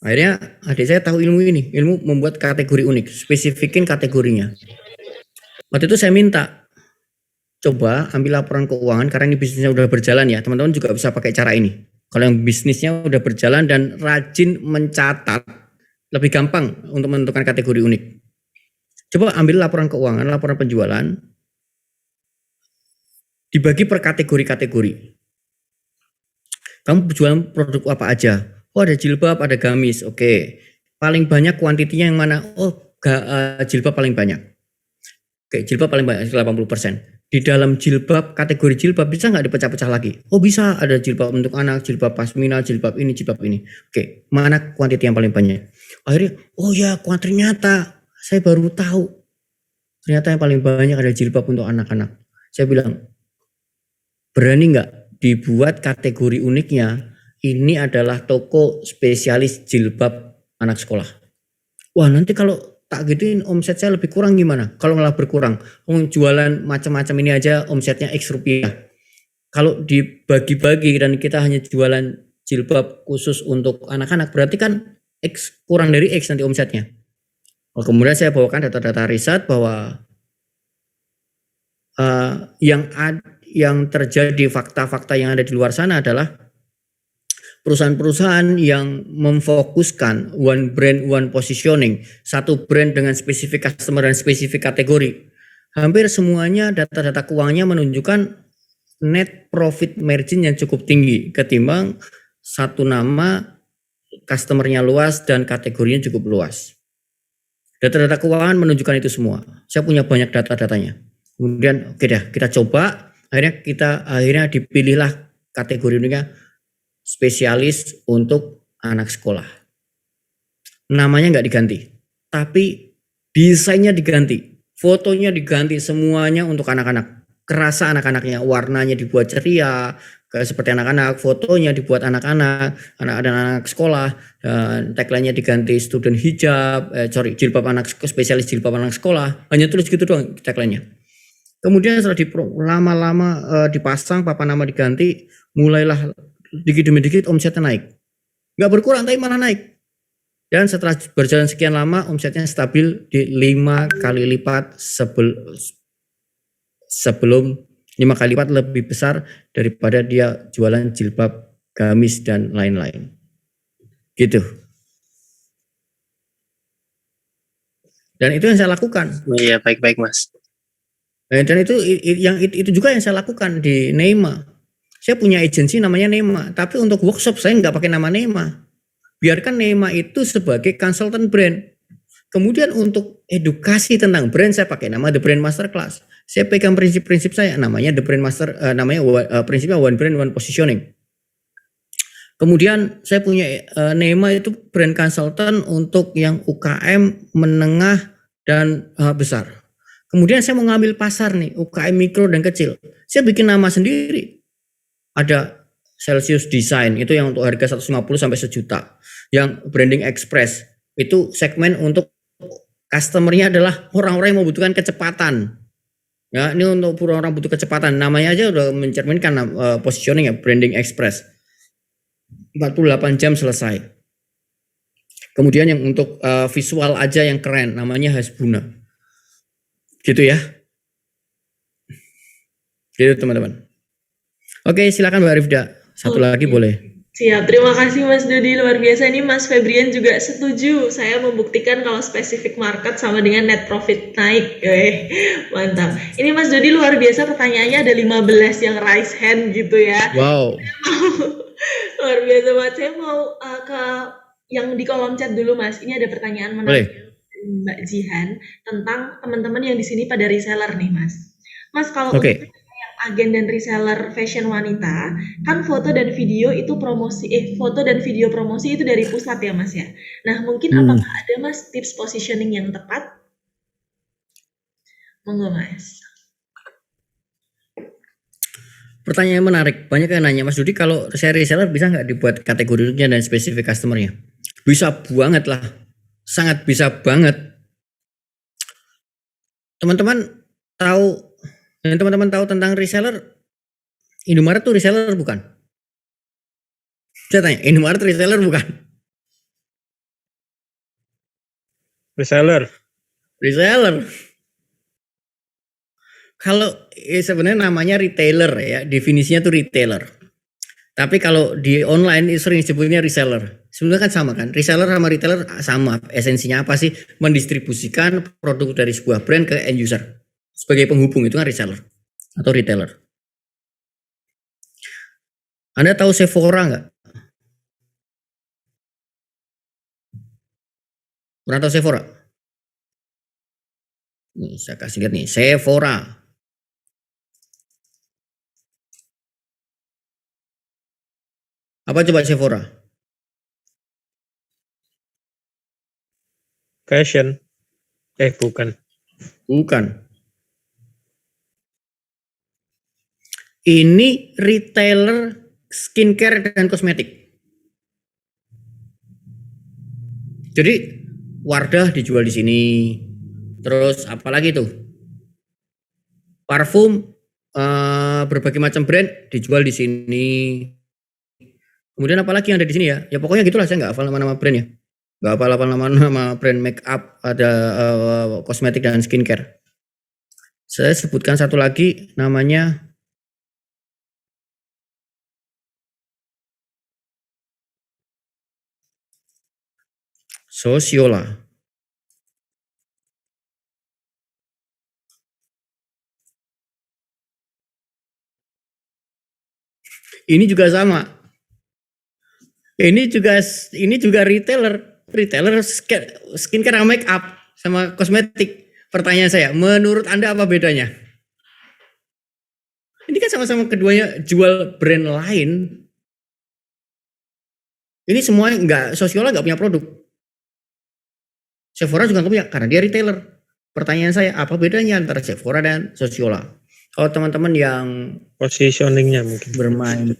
Akhirnya adik saya tahu ilmu ini, ilmu membuat kategori unik, spesifikin kategorinya. Waktu itu saya minta, coba ambil laporan keuangan, karena ini bisnisnya udah berjalan ya, teman-teman juga bisa pakai cara ini. Kalau yang bisnisnya udah berjalan dan rajin mencatat, lebih gampang untuk menentukan kategori unik. Coba ambil laporan keuangan, laporan penjualan, dibagi per kategori-kategori. Kamu jualan produk apa aja? Oh, ada jilbab, ada gamis. Oke. Paling banyak kuantitinya yang mana? Oh, jilbab paling banyak. Oke, jilbab paling banyak 80%. Di dalam jilbab, kategori jilbab bisa nggak dipecah-pecah lagi? Oh bisa, ada jilbab untuk anak, jilbab pasmina, jilbab ini, jilbab ini. Oke, mana kuantiti yang paling banyak? Akhirnya, oh ya ternyata saya baru tahu. Ternyata yang paling banyak ada jilbab untuk anak-anak. Saya bilang, berani nggak dibuat kategori uniknya? Ini adalah toko spesialis jilbab anak sekolah. Wah nanti kalau tak gituin omset saya lebih kurang gimana? Kalau malah berkurang, jualan macam-macam ini aja omsetnya X rupiah. Kalau dibagi-bagi dan kita hanya jualan jilbab khusus untuk anak-anak, berarti kan X kurang dari X nanti omsetnya. Kemudian saya bawakan data-data riset bahwa yang terjadi, fakta-fakta yang ada di luar sana adalah perusahaan-perusahaan yang memfokuskan one brand, one positioning, satu brand dengan spesifik customer dan spesifik kategori. Hampir semuanya data-data keuangannya menunjukkan net profit margin yang cukup tinggi ketimbang satu nama, customernya luas dan kategorinya cukup luas. Data-data keuangan menunjukkan itu semua. Saya punya banyak data-datanya. Kemudian oke dah, kita coba. Akhirnya dipilihlah kategori ini spesialis untuk anak sekolah. Namanya nggak diganti, tapi desainnya diganti, fotonya diganti, semuanya untuk anak-anak. Kerasa anak-anaknya, warnanya dibuat ceria, seperti anak-anak, fotonya dibuat anak-anak, anak-anak sekolah, tagline-nya diganti student hijab, jilbab anak, spesialis jilbab anak sekolah, hanya tulis gitu doang tagline-nya. Kemudian setelah lama-lama dipasang, papan nama diganti, mulailah dikit demi dikit omsetnya naik. Nggak berkurang tapi malah naik. Dan setelah berjalan sekian lama omsetnya stabil di 5 kali lipat sebelum 5 kali lipat lebih besar daripada dia jualan jilbab, gamis dan lain-lain. Gitu. Dan itu yang saya lakukan. Oh iya, baik-baik Mas. Dan itu juga yang saya lakukan di Neima. Saya punya agensi namanya Neima, tapi untuk workshop saya nggak pakai nama Neima. Biarkan Neima itu sebagai konsultan brand. Kemudian untuk edukasi tentang brand saya pakai nama The Brand Masterclass. Saya pegang prinsip-prinsip saya, namanya The Brand Master, prinsipnya One Brand One Positioning. Kemudian saya punya Neima itu brand consultant untuk yang UKM, menengah dan besar. Kemudian saya mau ngambil pasar nih, UKM mikro dan kecil. Saya bikin nama sendiri. Ada Celsius Design, itu yang untuk harga 150 sampai 1 juta. Yang Branding Express, itu segmen untuk customer-nya adalah orang-orang yang membutuhkan kecepatan. Ya, ini untuk orang-orang butuh kecepatan. Namanya aja udah mencerminkan positioning ya, Branding Express. 48 jam selesai. Kemudian yang untuk visual aja yang keren, namanya Hasbuna. Gitu ya. Gitu teman-teman. Oke, silakan Mbak Rifda. Satu lagi boleh. Siap, terima kasih Mas Dodi, luar biasa. Ini Mas Febrian juga setuju. Saya membuktikan kalau spesifik market sama dengan net profit naik. Mantap. Ini Mas Dodi luar biasa, pertanyaannya ada 15 yang raise hand gitu ya. Wow. Luar biasa banget. Saya mau ke yang di kolom chat dulu Mas. Ini ada pertanyaan menarik Mbak Jihan tentang teman-teman yang di sini pada reseller nih Mas. Mas kalau untuk agen dan reseller fashion wanita, kan foto dan video itu foto dan video promosi itu dari pusat ya Mas ya. Nah mungkin apakah ada Mas tips positioning yang tepat? Monggo Mas. Pertanyaan menarik, banyak yang nanya Mas Dudi kalau saya reseller bisa nggak dibuat kategorinya dan spesifik customernya? Bisa banget lah, sangat bisa banget. Teman-teman tahu tentang reseller, Indomaret tuh reseller bukan? Saya tanya, Indomaret reseller bukan? Reseller. Kalau sebenarnya namanya retailer ya, definisinya tuh retailer. Tapi kalau di online sering disebutnya reseller. Sebenarnya kan sama kan? Reseller sama retailer sama. Esensinya apa sih? Mendistribusikan produk dari sebuah brand ke end user. Sebagai penghubung itu kan reseller atau retailer. Anda tahu Sephora nggak? Pernah tahu Sephora? Nih saya kasih lihat nih, Sephora. Apa coba Sephora? Fashion. Bukan. Bukan. Ini retailer skincare dan kosmetik. Jadi Wardah dijual di sini. Terus apalagi tuh? Parfum berbagai macam brand dijual di sini. Kemudian apalagi yang ada di sini ya? Ya pokoknya gitulah, saya nggak hafal nama-nama brandnya. Nggak hafal nama brand make up, ada kosmetik dan skincare. Saya sebutkan satu lagi namanya Sosiola. Ini juga sama. Ini juga retailer skincare sama make up sama kosmetik. Pertanyaan saya, menurut Anda apa bedanya? Ini kan sama-sama keduanya jual brand lain. Ini semua Sosiola nggak punya produk. Sephora juga nggak punya karena dia retailer. Pertanyaan saya, apa bedanya antara Sephora dan Sosiola? Kalau teman-teman yang positioningnya mungkin bermain,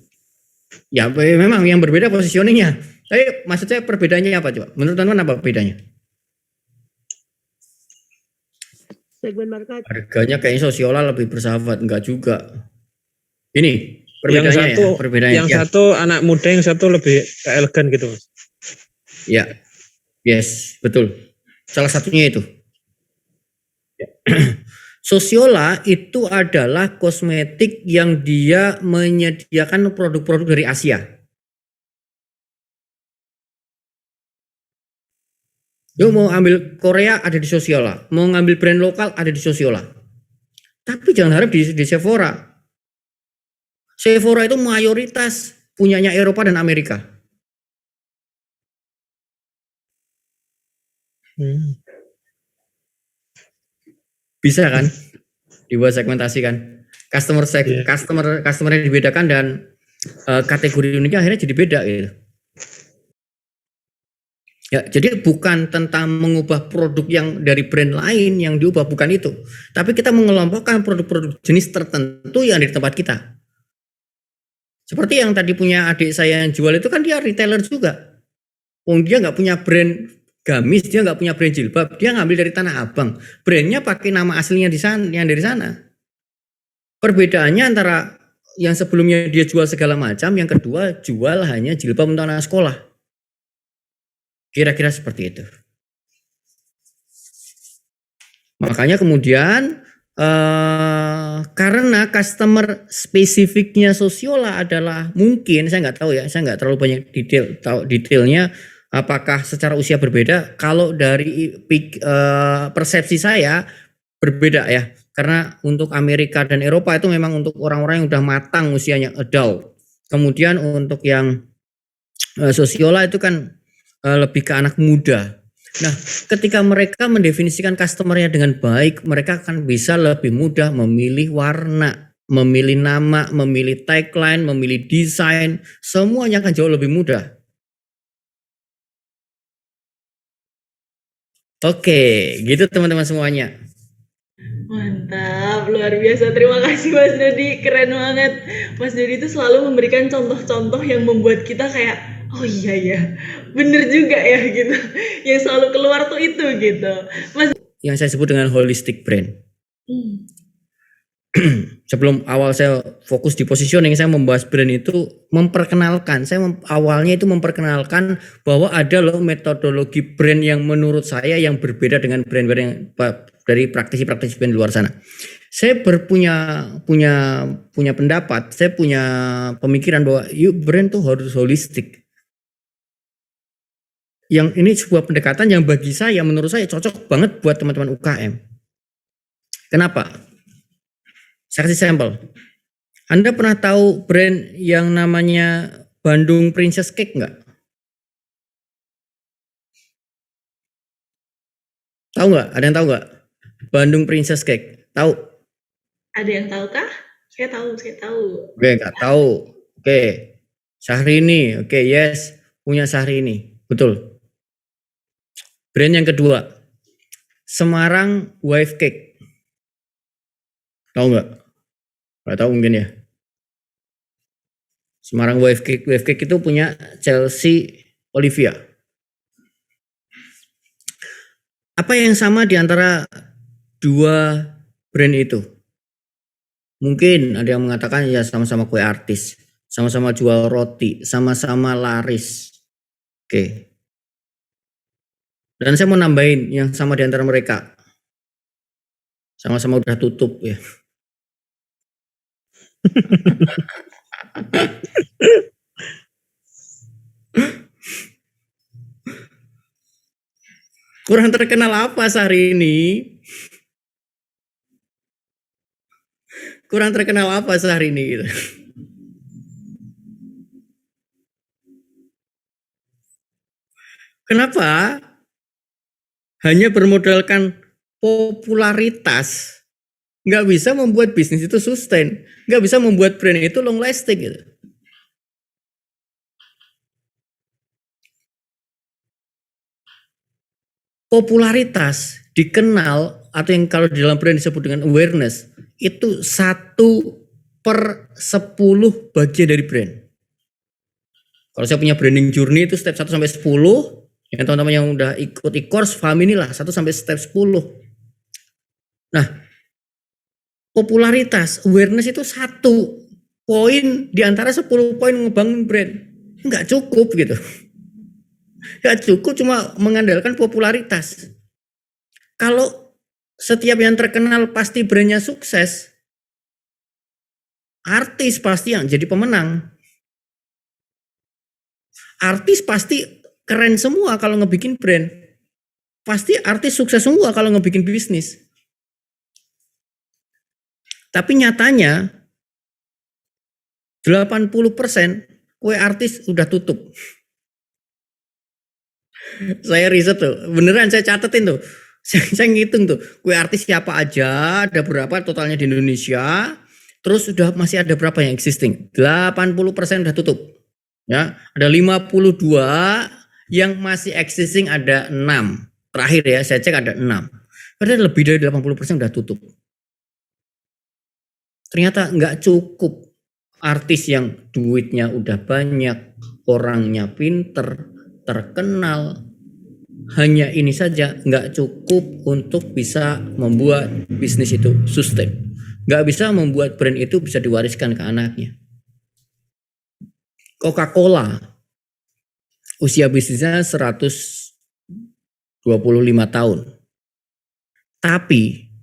ya memang yang berbeda positioningnya. Tapi maksud saya perbedaannya apa coba? Menurut teman-teman apa bedanya? Segmen market. Harganya kayaknya Sosiola lebih bersahabat, enggak juga. Ini perbedaannya perbedaannya. Yang satu anak muda, yang satu lebih elegan gitu Mas. Ya, yes, betul. Salah satunya itu. Sosiola itu adalah kosmetik yang dia menyediakan produk-produk dari Asia. Yuk mau ambil Korea ada di Sosiola, mau ngambil brand lokal ada di Sosiola. Tapi jangan harap di Sephora. Sephora itu mayoritas punyanya Eropa dan Amerika. Bisa kan? Dibuat segmentasi kan? Customernya dibedakan dan kategori uniknya akhirnya jadi beda gitu. Ya, jadi bukan tentang mengubah produk yang dari brand lain yang diubah, bukan itu. Tapi kita mengelompokkan produk-produk jenis tertentu yang ada di tempat kita. Seperti yang tadi punya adik saya yang jual itu kan dia retailer juga. Dia nggak punya brand gamis, dia nggak punya brand jilbab, dia ngambil dari Tanah Abang. Brandnya pakai nama aslinya di sana, yang dari sana. Perbedaannya antara yang sebelumnya dia jual segala macam, yang kedua jual hanya jilbab untuk anak sekolah. Kira-kira seperti itu. Makanya kemudian karena customer spesifiknya Sosiola adalah mungkin, saya nggak tahu ya, saya nggak terlalu banyak detailnya apakah secara usia berbeda. Kalau dari persepsi saya berbeda ya, karena untuk Amerika dan Eropa itu memang untuk orang-orang yang udah matang usianya, adult. Kemudian untuk yang Sosiola itu kan lebih ke anak muda. Nah, ketika mereka mendefinisikan customernya dengan baik, mereka akan bisa lebih mudah memilih warna, memilih nama, memilih tagline, memilih desain, semuanya akan jauh lebih mudah. Oke, gitu teman-teman semuanya. Mantap, luar biasa. Terima kasih Mas Dodi, keren banget. Mas Dodi itu selalu memberikan contoh-contoh yang membuat kita kayak, oh iya ya, bener juga ya gitu. Yang selalu keluar tuh itu gitu. Mas. Yang saya sebut dengan holistic brand. Sebelum awal saya fokus di positioning, saya membahas brand itu memperkenalkan. Awalnya itu memperkenalkan bahwa ada loh metodologi brand yang menurut saya yang berbeda dengan brand-brand yang dari praktisi-praktisi brand luar sana. Saya punya pendapat, saya punya pemikiran bahwa brand tuh harus holistik. Yang ini sebuah pendekatan yang bagi saya, menurut saya cocok banget buat teman-teman UKM. Kenapa? Saya kasih sampel. Anda pernah tahu brand yang namanya Bandung Princess Cake nggak? Tahu nggak? Ada yang tahu nggak? Bandung Princess Cake. Tahu? Ada yang tahu kah? Saya tahu. Oke, nggak tahu. Oke. Syahrini. Oke, yes. Punya Syahrini. Betul. Brand yang kedua. Semarang Wife Cake. Tahu nggak? Nggak tahu mungkin ya. Semarang Wife Cake itu punya Chelsea Olivia. Apa yang sama di antara dua brand itu? Mungkin ada yang mengatakan ya sama-sama kue artis, sama-sama jual roti, sama-sama laris. Oke. Dan saya mau nambahin yang sama di antara mereka. Sama-sama udah tutup ya. Kurang terkenal apa sehari ini? Kurang terkenal apa sehari ini gitu. Kenapa? Hanya bermodalkan popularitas nggak bisa membuat bisnis itu sustain, nggak bisa membuat brand itu long lasting gitu. Popularitas, dikenal, atau yang kalau di dalam brand disebut dengan awareness, itu 1/10 bagian dari brand. Kalau saya punya branding journey itu step 1 sampai 10, yang teman-teman yang udah ikut e-course paham inilah 1 sampai step 10. Nah, popularitas, awareness itu 1 poin di antara 10 poin ngebangun brand. Nggak cukup gitu. Nggak cukup cuma mengandalkan popularitas. Kalau setiap yang terkenal pasti brandnya sukses, artis pasti yang jadi pemenang. Artis pasti keren semua kalau ngebikin brand. pasti artis sukses semua kalau ngebikin bisnis. Tapi nyatanya 80% kue artis udah tutup. Saya riset tuh, beneran saya catetin tuh. Saya ngitung tuh, kue artis siapa aja, ada berapa totalnya di Indonesia, terus udah masih ada berapa yang existing. 80% udah tutup. Ya, ada 52 yang masih existing, ada 6. Terakhir ya, saya cek ada 6. Padahal lebih dari 80% udah tutup. Ternyata nggak cukup artis yang duitnya udah banyak, orangnya pinter, terkenal. Hanya ini saja nggak cukup untuk bisa membuat bisnis itu sustain. Nggak bisa membuat brand itu bisa diwariskan ke anaknya. Coca-Cola usia bisnisnya 125 tahun. Tapi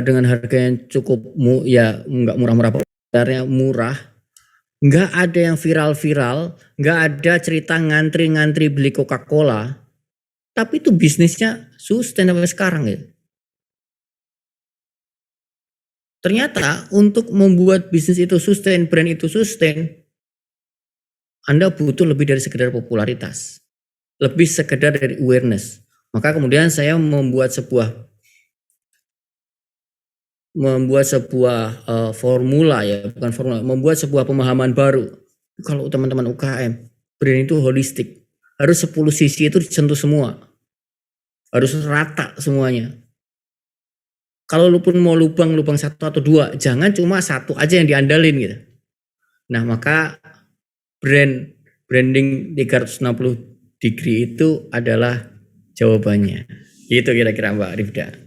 dengan harga yang cukup ya nggak murah-murah, murah. Nggak ada yang viral-viral, nggak ada cerita ngantri-ngantri beli Coca-Cola, tapi itu bisnisnya sustain sampai sekarang ya. Ternyata untuk membuat bisnis itu sustain, brand itu sustain, Anda butuh lebih dari sekedar popularitas, lebih sekedar dari awareness. Maka kemudian saya membuat sebuah formula ya, bukan formula, membuat sebuah pemahaman baru. Kalau teman-teman UKM, brand itu holistik. Harus 10 sisi itu disentuh semua. Harus rata semuanya. Kalau lu pun mau lubang 1 atau 2, jangan cuma 1 aja yang diandalin gitu. Nah, maka branding 360 degree itu adalah jawabannya. Itu kira-kira Mbak Rifda.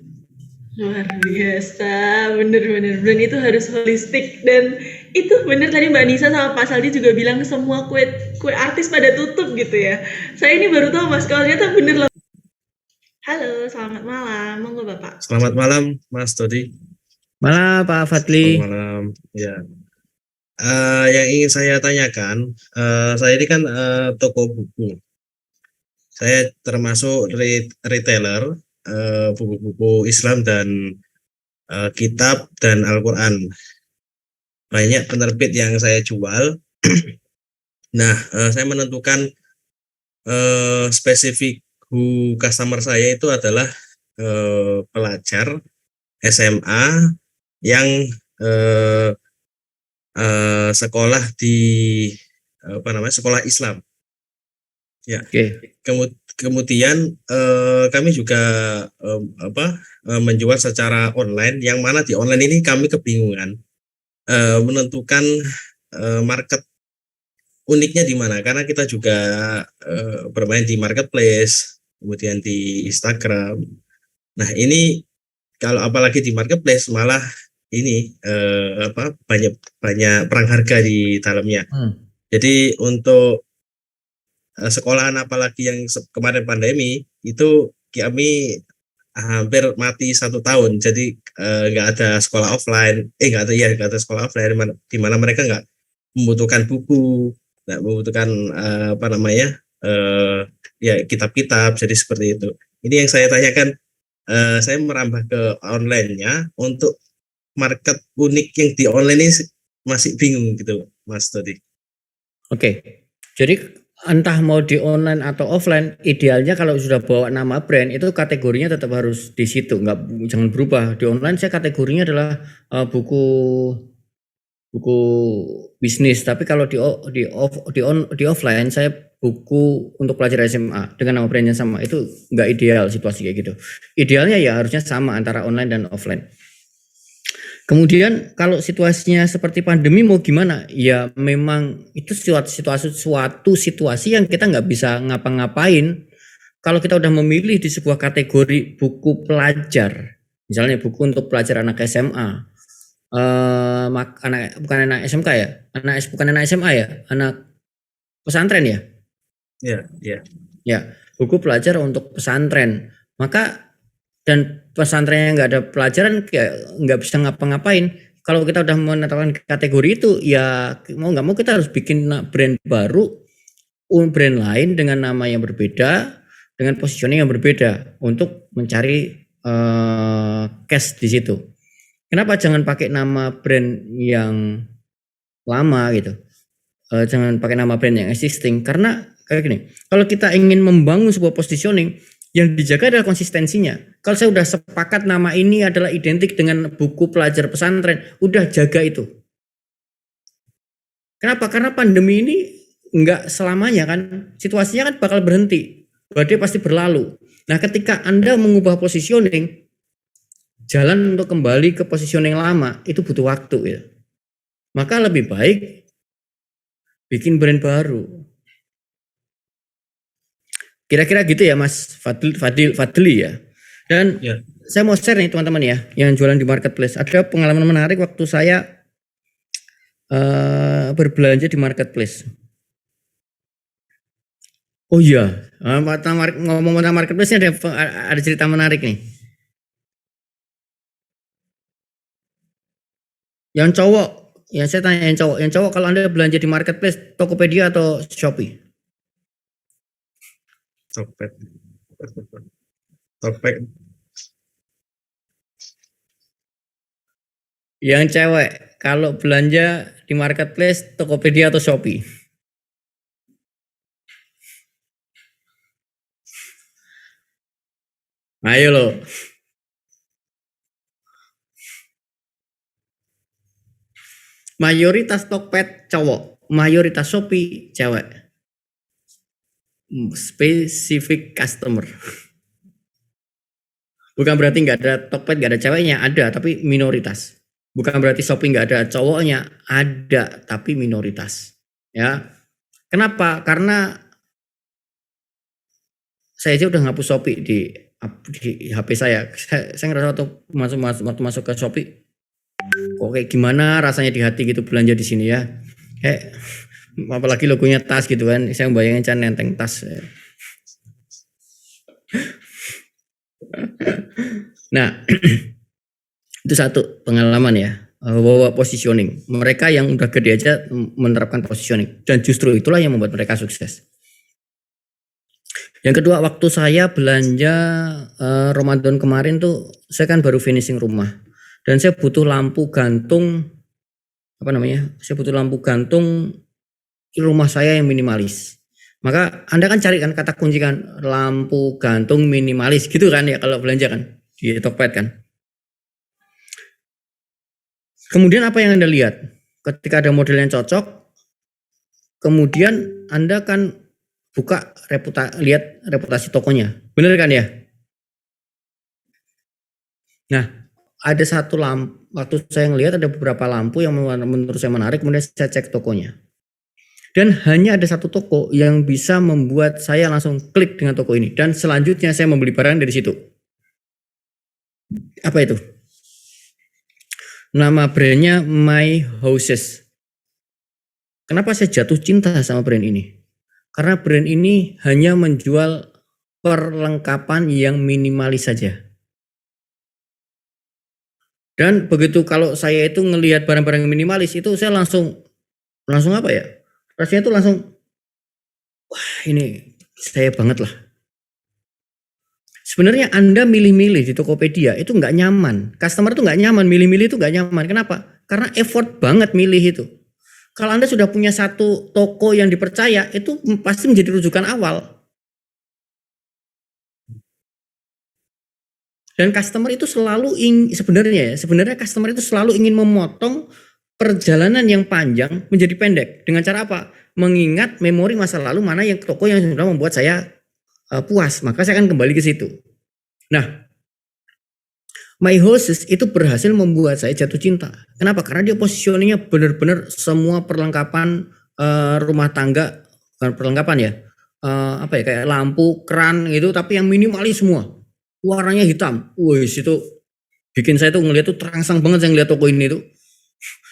Luar biasa, bener-bener. Brand itu harus holistik, dan itu bener tadi Mbak Nisa sama Pak Saldi juga bilang semua kue artis pada tutup gitu ya. Saya ini baru tahu Mas, kalau ternyata bener loh. Halo, selamat malam, monggo Bapak. Selamat malam Mas Dodi. Malam Pak Fadli. Selamat malam. Ya. Yang ingin saya tanyakan, saya ini kan toko buku. Saya termasuk retailer buku-buku Islam dan kitab dan Al-Quran. Banyak penerbit yang saya jual. Nah, saya menentukan spesifik customer saya itu adalah pelajar SMA yang sekolah di sekolah Islam. Ya. Oke. Kemudian kami juga menjual secara online, yang mana di online ini kami kebingungan menentukan market uniknya di mana, karena kita juga bermain di marketplace, kemudian di Instagram. Nah, ini kalau apalagi di marketplace malah ini banyak perang harga di dalamnya. Jadi untuk sekolahan apalagi yang kemarin pandemi itu kami hampir mati 1 tahun. Jadi nggak ada sekolah offline, nggak ada sekolah offline di mana mereka nggak membutuhkan buku, nggak membutuhkan kitab-kitab. Jadi seperti itu. Ini yang saya tanyakan. Saya merambah ke online-nya untuk market unik yang di online ini masih bingung gitu, Mas Dodi. Oke. Jadi entah mau di online atau offline, idealnya kalau sudah bawa nama brand itu kategorinya tetap harus di situ, jangan berubah. Di online saya kategorinya adalah buku bisnis, tapi kalau di offline saya buku untuk pelajar SMA dengan nama brand yang sama. Itu nggak ideal situasi kayak gitu. Idealnya ya harusnya sama antara online dan offline. Kemudian kalau situasinya seperti pandemi mau gimana? Ya memang itu suatu situasi yang kita nggak bisa ngapa-ngapain. Kalau kita udah memilih di sebuah kategori buku pelajar, misalnya buku untuk pelajar anak SMA, bukan anak SMK ya, bukan anak SMA ya, anak pesantren ya. Ya, buku pelajar untuk pesantren. Maka dan pesantrennya nggak ada pelajaran, nggak bisa ngapa-ngapain. Kalau kita udah menetapkan kategori itu, ya mau nggak mau kita harus bikin brand baru, brand lain dengan nama yang berbeda, dengan positioning yang berbeda untuk mencari cash di situ. Kenapa jangan pakai nama brand yang lama gitu? Jangan pakai nama brand yang existing, karena kayak gini, kalau kita ingin membangun sebuah positioning, yang dijaga adalah konsistensinya. Kalau saya udah sepakat nama ini adalah identik dengan buku pelajar pesantren, udah jaga itu. Kenapa? Karena pandemi ini enggak selamanya kan, situasinya kan bakal berhenti, badai pasti berlalu. Nah, ketika Anda mengubah positioning, jalan untuk kembali ke positioning lama itu butuh waktu ya. Maka lebih baik bikin brand baru. Kira-kira gitu ya Mas Fadli ya. Dan saya mau share nih teman-teman ya, yang jualan di marketplace. Ada pengalaman menarik waktu saya berbelanja di marketplace. Oh iya, ngomong tentang marketplace ini ada cerita menarik nih. Yang cowok, yang saya tanya yang cowok kalau Anda belanja di marketplace, Tokopedia atau Shopee? Tokped. Yang cewek kalau belanja di marketplace, Tokopedia atau Shopee? Ayo loh. Mayoritas Tokped cowok, mayoritas Shopee cewek. Specific customer. Bukan berarti nggak ada Tokped, nggak ada ceweknya, ada tapi minoritas. Bukan berarti Shopee nggak ada cowoknya, ada tapi minoritas. Ya, kenapa? Karena saya aja udah ngapus Shopee di HP saya. Saya ngerasa waktu masuk ke Shopee, kok kayak gimana rasanya di hati gitu belanja di sini ya. Kayak apalagi logonya tas gitu kan, saya membayangin can nenteng tas. Nah, itu satu pengalaman ya, bahwa positioning. Mereka yang udah gede aja menerapkan positioning, dan justru itulah yang membuat mereka sukses. Yang kedua, waktu saya belanja Ramadan kemarin tuh, saya kan baru finishing rumah, dan saya butuh lampu gantung, saya butuh lampu gantung rumah saya yang minimalis. Maka Anda kan cari kan kata kunci kan, lampu gantung minimalis gitu kan ya kalau belanja kan di Tokped kan. Kemudian apa yang Anda lihat? Ketika ada model yang cocok, kemudian Anda kan buka lihat reputasi tokonya. Bener kan ya? Nah, ada satu lampu, waktu saya ngelihat ada beberapa lampu yang menurut saya menarik, kemudian saya cek tokonya. Dan hanya ada satu toko yang bisa membuat saya langsung klik dengan toko ini. Dan selanjutnya saya membeli barang dari situ. Apa itu? Nama brandnya My Houses. Kenapa saya jatuh cinta sama brand ini? Karena brand ini hanya menjual perlengkapan yang minimalis saja. Dan begitu kalau saya itu ngelihat barang-barang minimalis itu, saya langsung apa ya? Rasanya tuh langsung, wah ini saya banget lah. Sebenarnya Anda milih-milih di Tokopedia itu nggak nyaman. Customer tuh nggak nyaman, milih-milih itu nggak nyaman. Kenapa? Karena effort banget milih itu. Kalau Anda sudah punya satu toko yang dipercaya, itu pasti menjadi rujukan awal. Dan customer itu selalu sebenarnya customer itu selalu ingin memotong perjalanan yang panjang menjadi pendek. Dengan cara apa? Mengingat memori masa lalu mana yang toko yang sudah membuat saya puas. Maka saya akan kembali ke situ. Nah, My Houses itu berhasil membuat saya jatuh cinta. Kenapa? Karena dia positioningnya benar-benar semua perlengkapan rumah tangga, bukan perlengkapan ya, kayak lampu, keran gitu, tapi yang minimalis semua. Warnanya hitam. Wih, itu bikin saya tuh ngeliat tuh terangsang banget saya ngeliat toko ini tuh.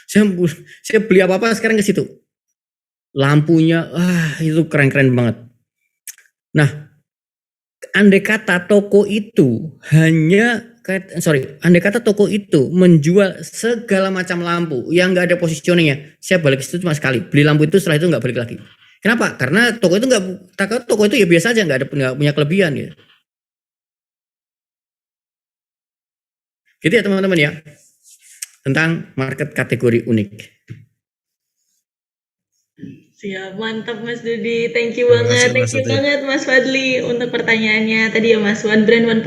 Saya beli apa-apa sekarang ke situ. Lampunya, itu keren-keren banget. Nah, andai kata toko itu menjual segala macam lampu yang nggak ada positioningnya, saya balik ke situ cuma sekali. Beli lampu itu, setelah itu nggak balik lagi. Kenapa? Karena toko itu ya biasa aja, nggak punya kelebihan ya. Gitu ya teman-teman ya. Tentang market kategori unik. Siap, mantap Mas Dudi. Thank you Terima banget. kasih, Mas Thank you Dudi. banget Mas Fadli untuk pertanyaannya. Tadi ya Mas, one brand one